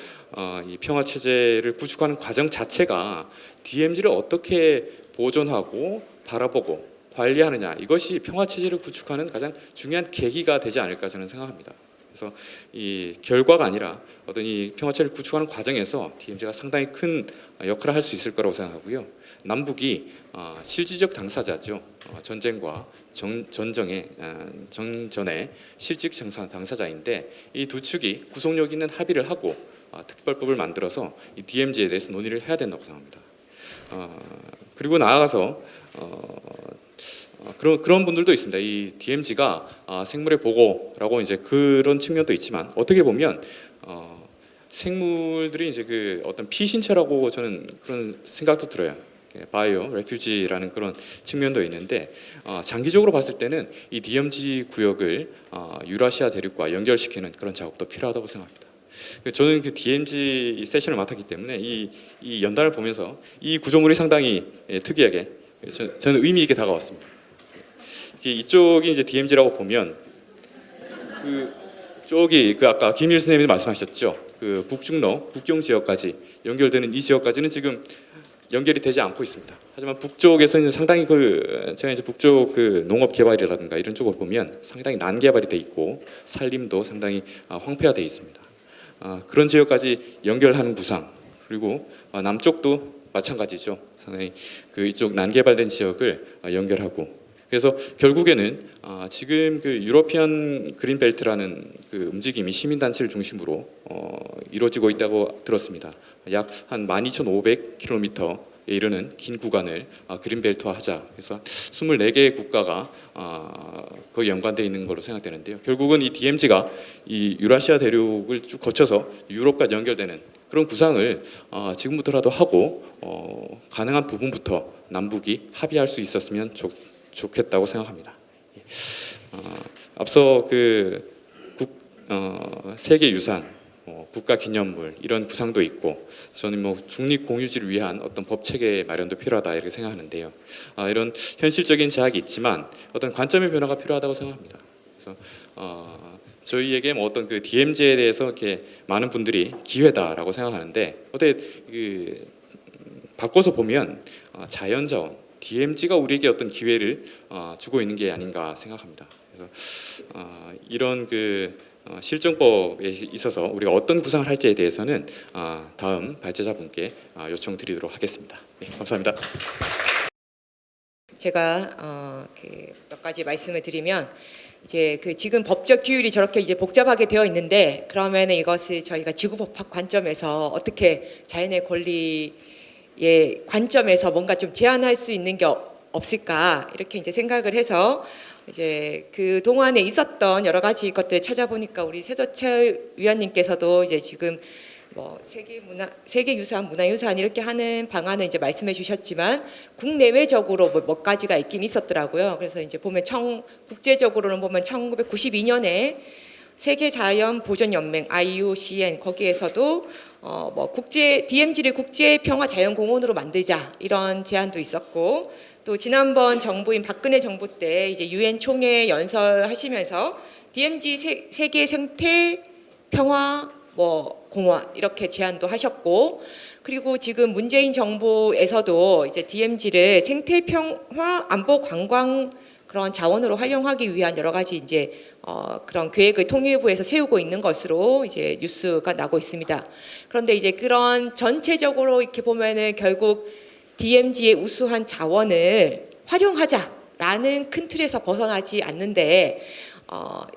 이 평화 체제를 구축하는 과정 자체가 DMZ를 어떻게 보존하고 바라보고 관리하느냐, 이것이 평화 체제를 구축하는 가장 중요한 계기가 되지 않을까 저는 생각합니다. 그래서 이 결과가 아니라 어떤 이 평화 체제를 구축하는 과정에서 DMZ가 상당히 큰 역할을 할 수 있을 거라고 생각하고요. 남북이 실질적 당사자죠. 전쟁과 전전의 실질 당사자인데, 이 두 축이 구속력 있는 합의를 하고 특별법을 만들어서 이 DMZ에 대해서 논의를 해야 된다고 생각합니다. 그리고 나아가서 그런 분들도 있습니다. 이 DMZ가 생물의 보고라고 이제 그런 측면도 있지만, 어떻게 보면 생물들이 이제 그 어떤 피신체라고 저는 그런 생각도 들어요. 바이오 레퓨지라는 그런 측면도 있는데, 장기적으로 봤을 때는 이 DMZ 구역을 유라시아 대륙과 연결시키는 그런 작업도 필요하다고 생각합니다. 저는 그 DMZ 세션을 맡았기 때문에 이 연단을 보면서 이 구조물이 상당히 특이하게 저는 의미 있게 다가왔습니다. 이쪽이 이제 DMZ라고 보면 쪽이 아까 김일 선생님이 말씀하셨죠. 그 북중로 국경 지역까지 연결되는 이 지역까지는 지금 연결이 되지 않고 있습니다. 하지만 북쪽에서는 상당히 제가 이제 북쪽 그 농업 개발이라든가 이런 쪽을 보면 상당히 난개발이 돼 있고 산림도 상당히 황폐화돼 있습니다. 그런 지역까지 연결하는 구상, 그리고 남쪽도 마찬가지죠. 상당히 이쪽 난개발된 지역을 연결하고, 그래서 결국에는 지금 그 유러피언 그린벨트라는 그 움직임이 시민단체를 중심으로 이루어지고 있다고 들었습니다. 약 한 12,500km에 이르는 긴 구간을 그린벨트화하자. 그래서 24개의 국가가 거기 연관되어 있는 걸로 생각되는데요. 결국은 이 DMZ가 이 유라시아 대륙을 쭉 거쳐서 유럽과 연결되는 그런 구상을 지금부터라도 하고 가능한 부분부터 남북이 합의할 수 있었으면 좋겠다고 생각합니다. 앞서 세계유산, 국가기념물 이런 구상도 있고, 저는 중립공유지를 위한 어떤 법 체계 마련도 필요하다 이렇게 생각하는데요. 이런 현실적인 제약이 있지만 어떤 관점의 변화가 필요하다고 생각합니다. 그래서 저희에게 어떤 그 DMZ에 대해서 이렇게 많은 분들이 기회다라고 생각하는데, 어떻게 바꿔서 보면 자연자원 DMZ가 우리에게 어떤 기회를 주고 있는 게 아닌가 생각합니다. 그래서 이런 실정법에 있어서 우리가 어떤 구상을 할지에 대해서는 다음 발제자분께 요청드리도록 하겠습니다. 네, 감사합니다. 제가 몇 가지 말씀을 드리면, 이제 지금 법적 규율이 저렇게 이제 복잡하게 되어 있는데, 그러면 이것을 저희가 지구법학 관점에서 어떻게 자연의 권리의 관점에서 뭔가 좀 제한할 수 있는 게 없을까, 이렇게 이제 생각을 해서 이제 그 동안에 있었던 여러 가지 것들을 찾아보니까, 우리 세조채 위원님께서도 이제 지금 세계유산, 문화유산 이렇게 하는 방안을 이제 말씀해 주셨지만, 국내외적으로 몇 가지가 있긴 있었더라고요. 그래서 이제 보면 국제적으로는 보면 1992년에 세계자연보전연맹 IUCN 거기에서도 DMZ를 국제평화자연공원으로 만들자 이런 제안도 있었고, 또 지난번 정부인 박근혜 정부 때 이제 UN 총회 연설하시면서 DMZ 세계 생태 평화 공원 이렇게 제안도 하셨고, 그리고 지금 문재인 정부에서도 이제 DMZ를 생태 평화 안보 관광 그런 자원으로 활용하기 위한 여러 가지 이제 그런 계획을 통일부에서 세우고 있는 것으로 이제 뉴스가 나고 있습니다. 그런데 이제 그런 전체적으로 이렇게 보면은 결국 DMZ의 우수한 자원을 활용하자라는 큰 틀에서 벗어나지 않는데,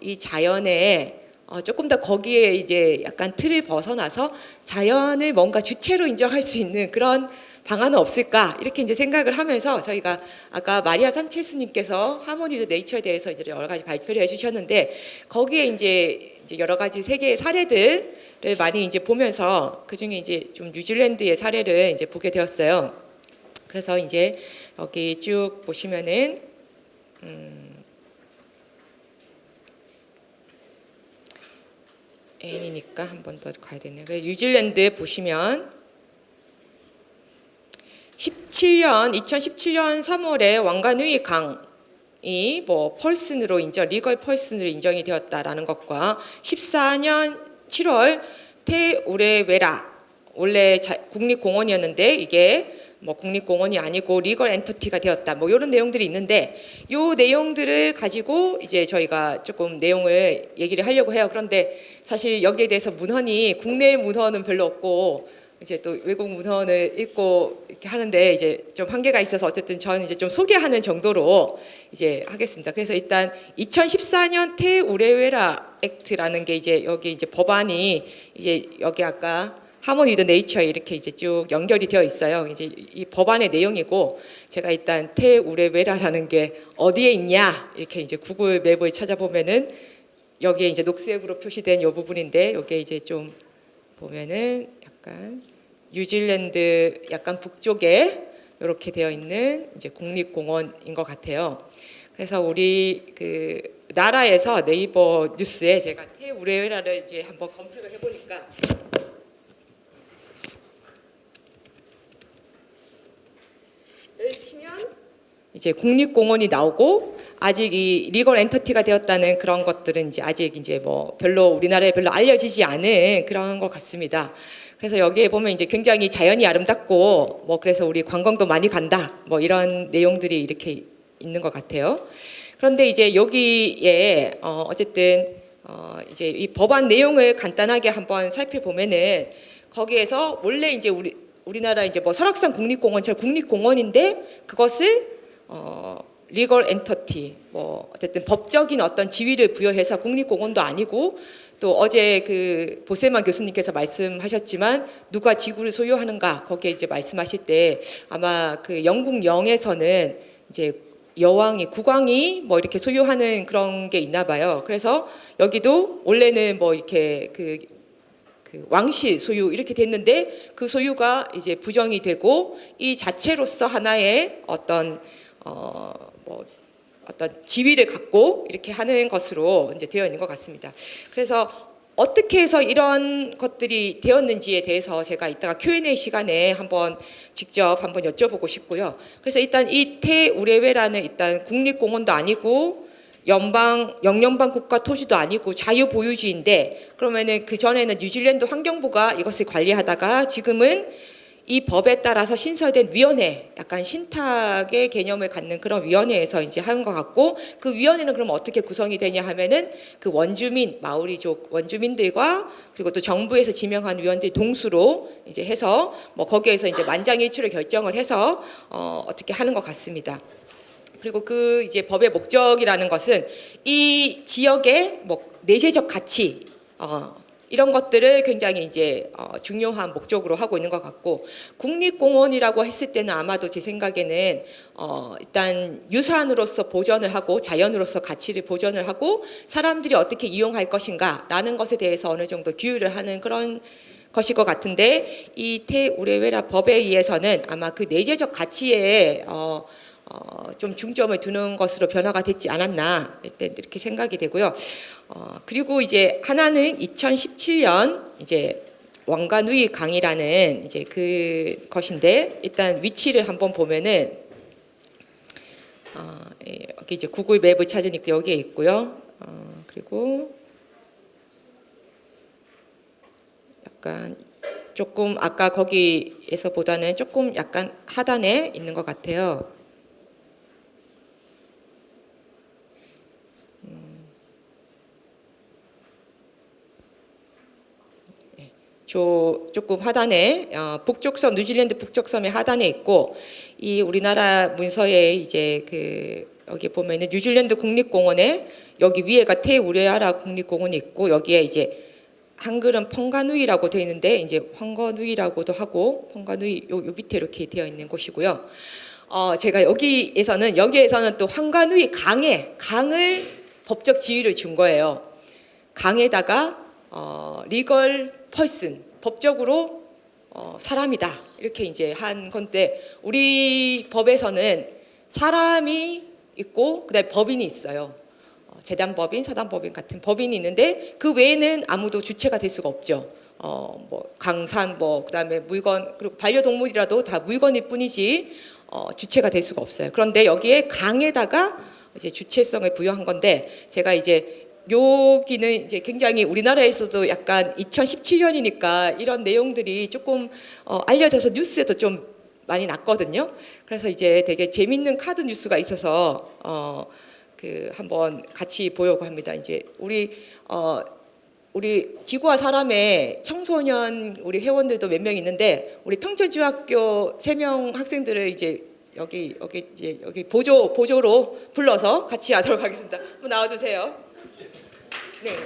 이 자연에 조금 더 거기에 이제 약간 틀을 벗어나서 자연을 뭔가 주체로 인정할 수 있는 그런 방안은 없을까, 이렇게 이제 생각을 하면서, 저희가 아까 마리아 산체스님께서 하모니 드 네이처에 대해서 이제 여러 가지 발표를 해주셨는데, 거기에 이제 여러 가지 세계의 사례들 많이 이제 보면서 그 중에 이제 좀 뉴질랜드의 사례를 이제 보게 되었어요. 그래서 이제 여기 쭉 보시면은 N이니까 한 번 더 가야 되네요. 뉴질랜드 보시면 2017년 3월에 왕가누이 강이 뭐 펄슨으로 리걸 펄슨으로 인정이 되었다라는 것과 14년 7월 테우레웨라 원래 국립공원이었는데 이게 뭐 국립공원이 아니고 리걸 엔터티가 되었다. 뭐 이런 내용들이 있는데 이 내용들을 가지고 이제 저희가 조금 내용을 얘기를 하려고 해요. 그런데 사실 여기에 대해서 문헌이 국내 문헌은 별로 없고 이제 또 외국 문헌을 읽고 이렇게 하는데 이제 좀 한계가 있어서 어쨌든 저는 이제 좀 소개하는 정도로 이제 하겠습니다. 그래서 일단 2014년 테우레웨라 액트라는 게 이제 여기 이제 법안이 이제 여기 아까 하모니 더 네이처에 이렇게 이제 쭉 연결이 되어 있어요. 이제 이 법안의 내용이고 제가 일단 테우레웨라라는 게 어디에 있냐 이렇게 이제 구글 맵을 찾아보면은 여기에 이제 녹색으로 표시된 이 부분인데 여기에 이제 좀 보면은 약간 뉴질랜드 약간 북쪽에 이렇게 되어 있는 이제 국립공원인 것 같아요. 그래서 우리 그 나라에서 네이버 뉴스에 제가 테우레웨라를 이제 한번 검색을 해보니까 여기 치면 이제 국립공원이 나오고 아직 이 리걸 엔터티가 되었다는 그런 것들은 이제 아직 이제 뭐 별로 우리나라에 별로 알려지지 않은 그런 것 같습니다. 그래서 여기에 보면 이제 굉장히 자연이 아름답고 뭐 그래서 우리 관광도 많이 간다 뭐 이런 내용들이 이렇게 있는 것 같아요. 그런데 이제 여기에 어쨌든 이제 이 법안 내용을 간단하게 한번 살펴보면은 거기에서 원래 이제 우리나라 이제 뭐 설악산 국립공원처럼 국립공원인데 그것을 리걸 엔터티 뭐 어쨌든 법적인 어떤 지위를 부여해서 국립공원도 아니고 또 어제 그 보세만 교수님께서 말씀하셨지만 누가 지구를 소유하는가 거기에 이제 말씀하실 때 아마 그 영국 영에서는 이제 여왕이 국왕이 뭐 이렇게 소유하는 그런 게 있나 봐요. 그래서 여기도 원래는 뭐 이렇게 그 왕실 소유 이렇게 됐는데 그 소유가 이제 부정이 되고 이 자체로서 하나의 어떤 뭐 어떤 지위를 갖고 이렇게 하는 것으로 이제 되어 있는 것 같습니다. 그래서 어떻게 해서 이런 것들이 되었는지에 대해서 제가 이따가 Q&A 시간에 직접 한번 여쭤보고 싶고요. 그래서 일단 이 테우레웨라는 일단 국립공원도 아니고 영연방 국가 토지도 아니고 자유보유지인데 그러면은 그 전에는 뉴질랜드 환경부가 이것을 관리하다가 지금은 이 법에 따라서 신설된 위원회, 약간 신탁의 개념을 갖는 그런 위원회에서 이제 하는 것 같고 그 위원회는 그럼 어떻게 구성이 되냐 하면은 그 원주민, 마오리족 원주민들과 그리고 또 정부에서 지명한 위원들 동수로 이제 해서 뭐 거기에서 이제 만장일치로 결정을 해서 어떻게 하는 것 같습니다. 그리고 그 이제 법의 목적이라는 것은 이 지역의 뭐 내재적 가치 이런 것들을 굉장히 이제 중요한 목적으로 하고 있는 것 같고 국립공원이라고 했을 때는 아마도 제 생각에는 일단 유산으로서 보존을 하고 자연으로서 가치를 보존을 하고 사람들이 어떻게 이용할 것인가라는 것에 대해서 어느 정도 규율을 하는 그런 것일 것 같은데 이 테우레웨라 법에 의해서는 아마 그 내재적 가치에 좀 중점을 두는 것으로 변화가 됐지 않았나 이렇게 생각이 되고요. 그리고 이제 하나는 2017년 이제 왕가누이 강이라는 이제 그 것인데 일단 위치를 한번 보면은 여기 이제 구글 맵을 찾으니까 여기에 있고요. 그리고 약간 조금 아까 거기에서보다는 조금 약간 하단에 있는 것 같아요. 조금 하단에 북쪽섬 뉴질랜드 북쪽섬의 하단에 있고 이 우리나라 문서에 이제 그 여기 보면은 뉴질랜드 국립공원에 여기 위에가 테우레웨라 국립공원이 있고 여기에 이제 한글은 펑가누이라고 되어 있는데 이제 황거누이라고도 하고 펑가누이 요 밑에 이렇게 되어 있는 곳이고요. 제가 여기에서는 또 황가누이 강을 법적 지위를 준 거예요. 강에다가 리걸 person, 법적으로 사람이다 이렇게 이제 한 건데 우리 법에서는 사람이 있고 그다음에 법인이 있어요. 재단법인, 사단법인 같은 법인이 있는데 그 외에는 아무도 주체가 될 수가 없죠. 뭐 강산, 뭐 그다음에 물건 그리고 반려동물이라도 다 물건일 뿐이지 주체가 될 수가 없어요. 그런데 여기에 강에다가 이제 주체성을 부여한 건데 제가 이제 여기는 이제 굉장히 우리나라에서도 약간 2017년이니까 이런 내용들이 조금 알려져서 뉴스에도 좀 많이 났거든요. 그래서 이제 되게 재밌는 카드 뉴스가 있어서 그 한번 같이 보려고 합니다. 이제 우리 지구와 사람의 청소년 우리 회원들도 몇 명 있는데 우리 평촌중학교 3명 학생들을 이제 여기 보조로 불러서 같이 하도록 하겠습니다. 한번 나와주세요. 네. 네.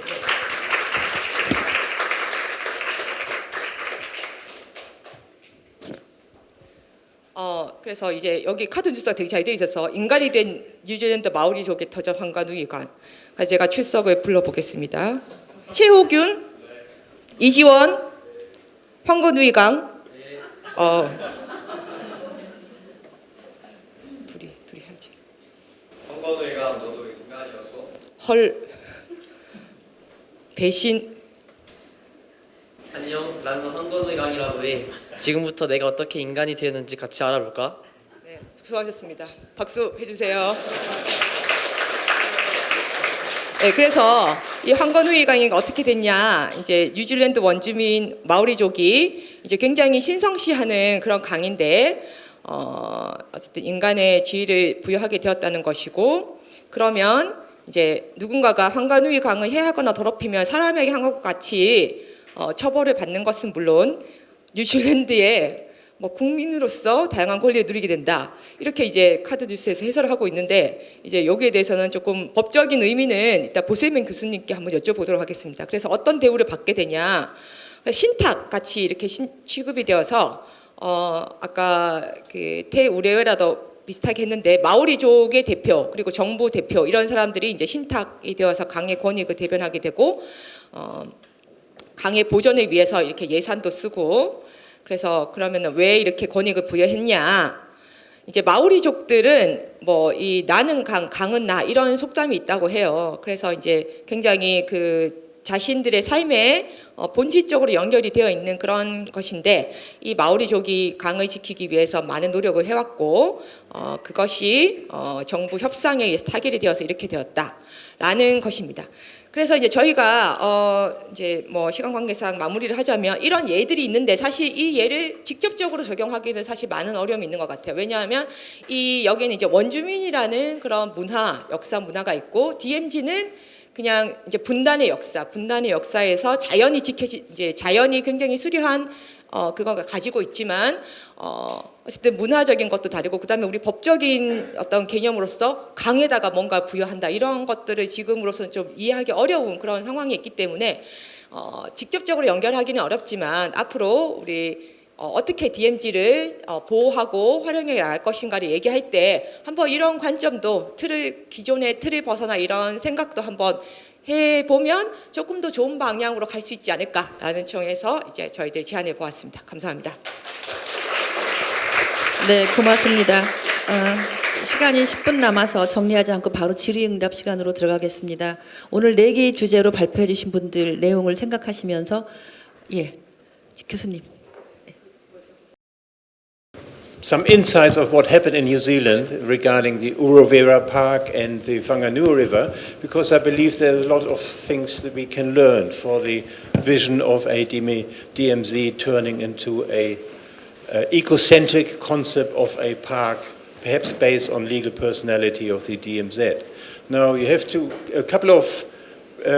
그래서 이제 여기 카드 뉴스가 되게 잘 돼 있어서 인간이 된 뉴질랜드 마오리족의 터전 황가누이관. 제가 출석을 불러보겠습니다. 최호균, 이지원, 황가누이강. 둘이 해야지. 황건우이가 너도 인간이었어? 헐. 배신. 안녕, 나는 황건우이강이라고 해. 지금부터 내가 어떻게 인간이 되었는지 같이 알아볼까? 네, 수고하셨습니다. 박수 해주세요. 네, 그래서 이 황건우이 강이 어떻게 됐냐? 이제 뉴질랜드 원주민 마오리족이 이제 굉장히 신성시하는 그런 강인데, 어쨌든 인간의 지위를 부여하게 되었다는 것이고, 그러면 이제 누군가가 황건우이 강을 해하거나 더럽히면 사람에게 한 것과 같이 처벌을 받는 것은 물론 뉴질랜드의 뭐 국민으로서 다양한 권리를 누리게 된다. 이렇게 이제 카드 뉴스에서 해설을 하고 있는데 이제 여기에 대해서는 조금 법적인 의미는 이따 보세민 교수님께 한번 여쭤보도록 하겠습니다. 그래서 어떤 대우를 받게 되냐? 신탁 같이 이렇게 취급이 되어서 아까 그 태우레웨라도 비슷하게 했는데 마오리족의 대표 그리고 정부 대표 이런 사람들이 이제 신탁이 되어서 강의 권익을 대변하게 되고 강의 보존을 위해서 이렇게 예산도 쓰고 그래서 그러면 왜 이렇게 권익을 부여했냐? 이제 마오리족들은 뭐 이 나는 강은 나 이런 속담이 있다고 해요. 그래서 이제 굉장히 그 자신들의 삶에 본질적으로 연결이 되어 있는 그런 것인데 이 마오리족이 강을 지키기 위해서 많은 노력을 해왔고 그것이 정부 협상에 의해서 타결이 되어서 이렇게 되었다라는 것입니다. 그래서 이제 저희가 이제 뭐 시간 관계상 마무리를 하자면 이런 예들이 있는데 사실 이 예를 직접적으로 적용하기는 사실 많은 어려움이 있는 것 같아요. 왜냐하면 이 여기는 이제 원주민이라는 그런 역사 문화가 있고 DMZ는 그냥 이제 분단의 역사에서 자연이 이제 자연이 굉장히 수려한 그거가 가지고 있지만 어쨌든 문화적인 것도 다르고 그다음에 우리 법적인 어떤 개념으로서 강에다가 뭔가 부여한다 이런 것들을 지금으로서는 좀 이해하기 어려운 그런 상황이 있기 때문에 직접적으로 연결하기는 어렵지만 앞으로 우리 어떻게 DMZ를 보호하고 활용해 나갈 것인가를 얘기할 때 한번 이런 관점도 기존의 틀을 벗어나 이런 생각도 한번 해보면 조금 더 좋은 방향으로 갈 수 있지 않을까라는 청에서 이제 저희들 제안해 보았습니다. 감사합니다. 네, 고맙습니다. 시간이 10분 남아서 정리하지 않고 바로 질의응답 시간으로 들어가겠습니다. 오늘 4개의 주제로 발표해 주신 분들 내용을 생각하시면서 교수님. Some insights of what happened in New Zealand regarding the Uruvera Park and the Whanganui River, because I believe there's a lot of things that we can learn for the vision of a DMZ turning into a ecocentric concept of a park, perhaps based on legal personality of the DMZ. Now, you have a couple of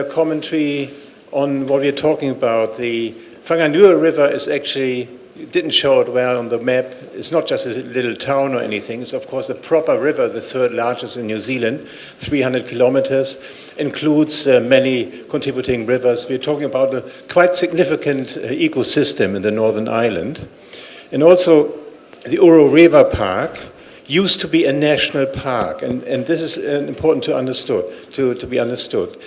commentary on what we're talking about. The Whanganui River is actually, it didn't show it well on the map. It's not just a little town or anything. It's, of course, a proper river, the third largest in New Zealand, 300 kilometers, includes many contributing rivers. We're talking about a quite significant ecosystem in the Northern Island. And also, the Uruvera Park used to be a national park, and this is important to be understood.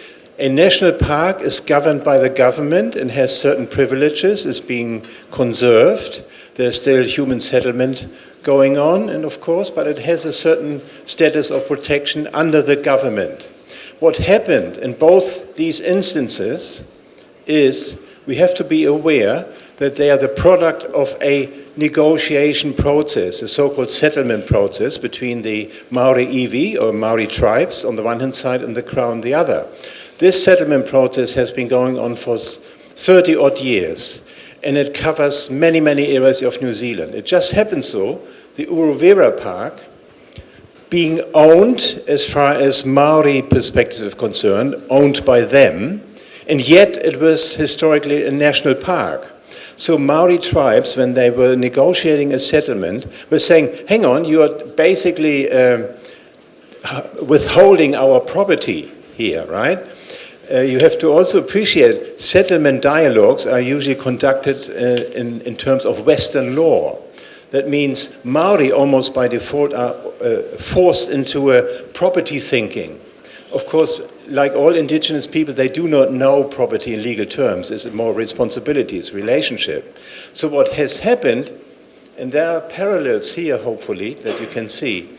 A national park is governed by the government and has certain privileges, is being conserved. There's still human settlement going on, and of course, but it has a certain status of protection under the government. What happened in both these instances is we have to be aware that they are the product of a negotiation process, a so-called settlement process between the Maori iwi, or Maori tribes, on the one hand side, and the Crown the other. This settlement process has been going on for 30-odd years, and it covers many, many areas of New Zealand. It just happens so, the Uruvera Park, being owned, as far as Maori perspective is concerned, owned by them, and yet it was historically a national park. So Maori tribes, when they were negotiating a settlement, were saying, hang on, you are basically withholding our property here, right? You have to also appreciate settlement dialogues are usually conducted in terms of Western law. That means Maori almost by default are forced into a property thinking. Of course, like all indigenous people, they do not know property in legal terms. It's more responsibilities, relationship. So what has happened, and there are parallels here, hopefully, that you can see.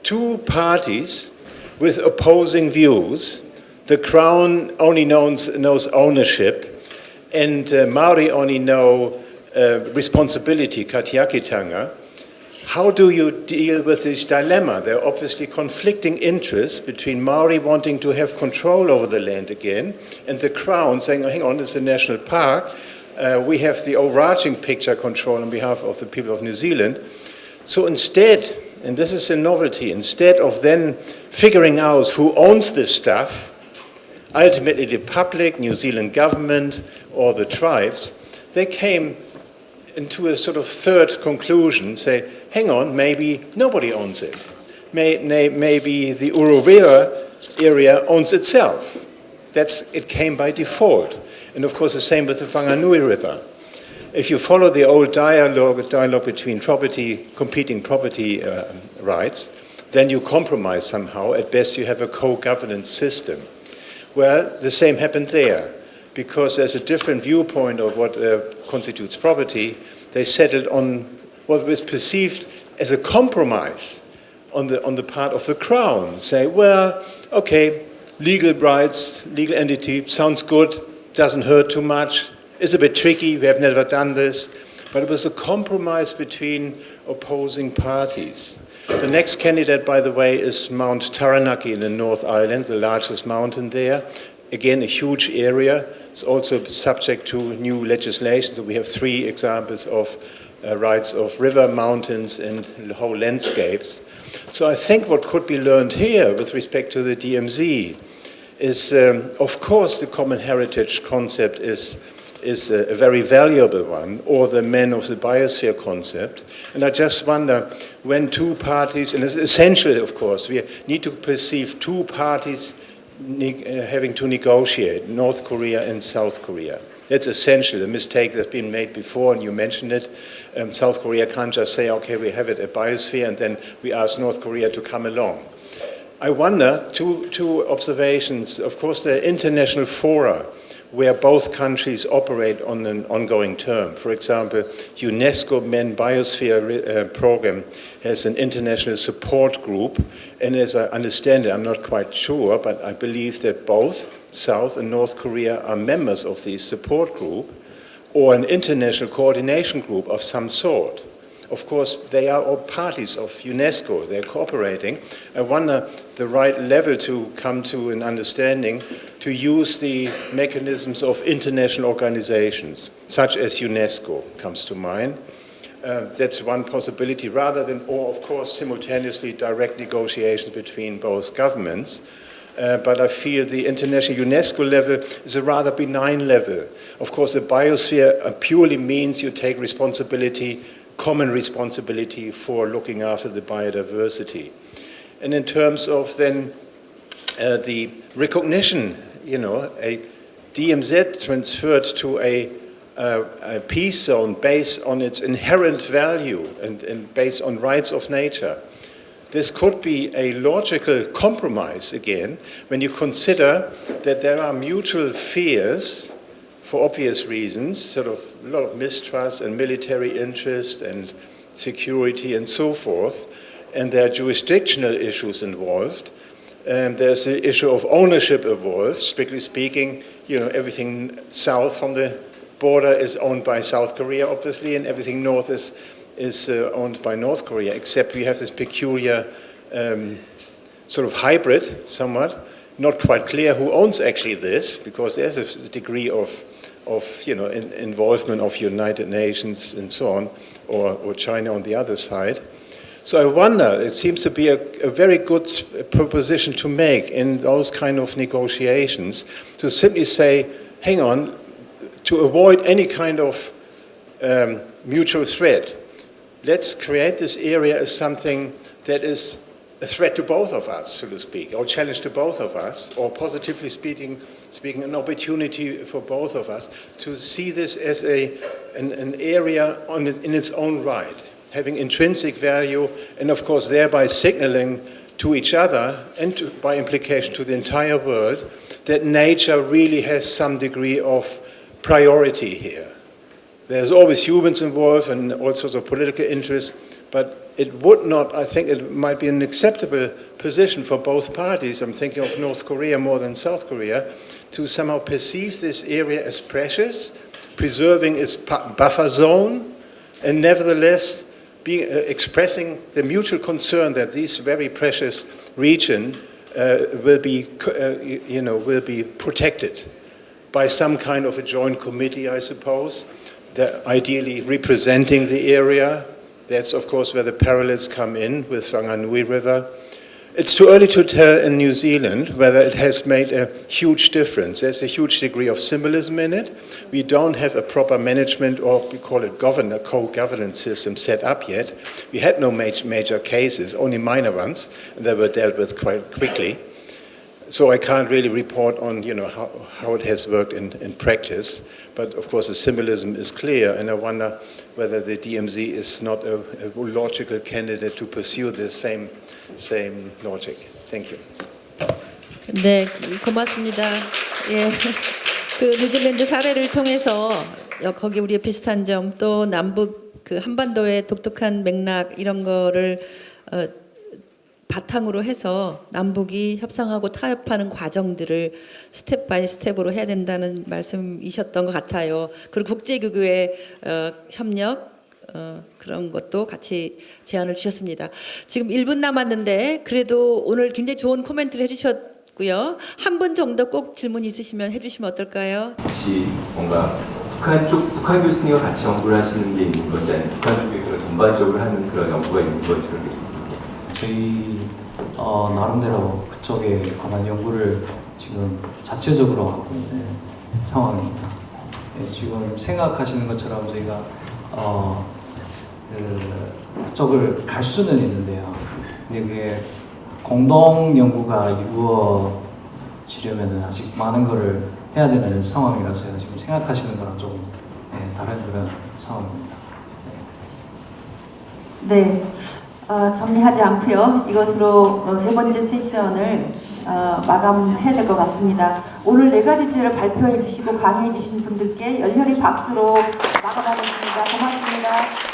Two parties with opposing views. The Crown only knows ownership, and Maori only know responsibility, katiakitanga. How do you deal with this dilemma? There are obviously conflicting interests between Maori wanting to have control over the land again, and the Crown saying, oh, hang on, it's a national park. We have the overarching picture control on behalf of the people of New Zealand. So instead, and this is a novelty, instead of then figuring out who owns this stuff, ultimately the public, New Zealand government, or the tribes, they came into a sort of third conclusion, say, hang on, maybe nobody owns it. Maybe the Uruvera area owns itself. It came by default. And of course the same with the Whanganui River. If you follow the old dialogue between competing property rights, then you compromise somehow. At best you have a co-governance system. Well, the same happened there. Because there's a different viewpoint of what constitutes property, they settled on what was perceived as a compromise on the part of the Crown. Say, well, okay, legal rights, legal entity, sounds good, doesn't hurt too much, it's a bit tricky, we have never done this, but it was a compromise between opposing parties. The next candidate, by the way, is Mount Taranaki in the North Island, the largest mountain there. Again, a huge area. It's also subject to new legislation. So we have 3 examples of rights of river, mountains, and whole landscapes. So I think what could be learned here with respect to the DMZ is, of course, the common heritage concept is a very valuable one, or the men of the biosphere concept. And I just wonder when two parties, and it's essential, of course, we need to perceive two parties having to negotiate, North Korea and South Korea. That's essential, a mistake that's been made before, and you mentioned it. South Korea can't just say, okay, we have it at biosphere, and then we ask North Korea to come along. I wonder, two observations. Of course, there are international fora where both countries operate on an ongoing term. For example, UNESCO Men Biosphere Program has an international support group, and as I understand it, I'm not quite sure, but I believe that both South and North Korea are members of the support group or an international coordination group of some sort. Of course, they are all parties of UNESCO, they're cooperating. I wonder the right level to come to an understanding to use the mechanisms of international organizations, such as UNESCO comes to mind. That's one possibility, rather than, or of course, simultaneously direct negotiations between both governments. But I feel the international UNESCO level is a rather benign level. Of course, the biosphere purely means you take responsibility, common responsibility for looking after the biodiversity. And in terms of then the recognition, a DMZ transferred to a peace zone based on its inherent value and based on rights of nature. this could be a logical compromise again when you consider that there are mutual fears for obvious reasons, sort of a lot of mistrust and military interest and security and so forth, and there are jurisdictional issues involved. There's the issue of ownership involved. Strictly speaking, everything south from the border is owned by South Korea, obviously, and everything north is owned by North Korea, except we have this peculiar sort of hybrid, somewhat. Not quite clear who owns actually this, because there's a degree of involvement of United Nations and so on, or China on the other side. So I wonder, it seems to be a very good proposition to make in those kind of negotiations, to simply say, hang on, to avoid any kind of mutual threat, let's create this area as something that is a threat to both of us, so to speak, or challenge to both of us, or positively speaking an opportunity for both of us to see this as an area in its own right, having intrinsic value, and of course thereby signaling to each other and by implication to the entire world that nature really has some degree of priority here. There's always humans involved and all sorts of political interests, but it would not, I think it might be an acceptable position for both parties, I'm thinking of North Korea more than South Korea, to somehow perceive this area as precious, preserving its buffer zone, and nevertheless expressing the mutual concern that this very precious region will be protected by some kind of a joint committee, I suppose, ideally representing the area. That's, of course, where the parallels come in with Whanganui River. It's too early to tell in New Zealand whether it has made a huge difference. There's a huge degree of symbolism in it. We don't have a proper management, or we call it co-governance system set up yet. We had no major cases, only minor ones, and they were dealt with quite quickly. So I can't really report on how it has worked in practice. But of course the symbolism is clear, and I wonder whether the DMZ is not a logical candidate to pursue the same logic. Thank you. 네, 고맙습니다. 예, 그 뉴질랜드 사례를 통해서 거기 우리의 비슷한 점, 또 남북 그 한반도의 독특한 맥락 이런 거를 바탕으로 해서 남북이 협상하고 타협하는 과정들을 스텝 바이 스텝으로 해야 된다는 말씀이셨던 것 같아요. 그리고 국제교구의 협력 그런 것도 같이 제안을 주셨습니다. 지금 1분 남았는데 그래도 오늘 굉장히 좋은 코멘트를 해주셨고요. 한 분 정도 꼭 질문 있으시면 해주시면 어떨까요? 혹시 뭔가 북한 교수님과 같이 연구를 하시는 게 있는 건지, 아니면 북한 쪽에 그런 전반적으로 하는 그런 연구가 있는 건지 그렇게 좀 저희 나름대로 그쪽에 관한 연구를 지금 자체적으로 하고 있는 상황입니다. 네, 지금 생각하시는 것처럼 저희가 그쪽을 갈 수는 있는데요. 근데 그게 공동 연구가 이루어지려면 아직 많은 거를 해야 되는 상황이라서요. 지금 생각하시는 거랑 좀 다른 그런 상황입니다. 네. 정리하지 않고요. 이것으로 세 번째 세션을 마감해야 될 것 같습니다. 오늘 4가지 주제를 발표해 주시고 강의해 주신 분들께 열렬히 박수로 마감하겠습니다. 고맙습니다.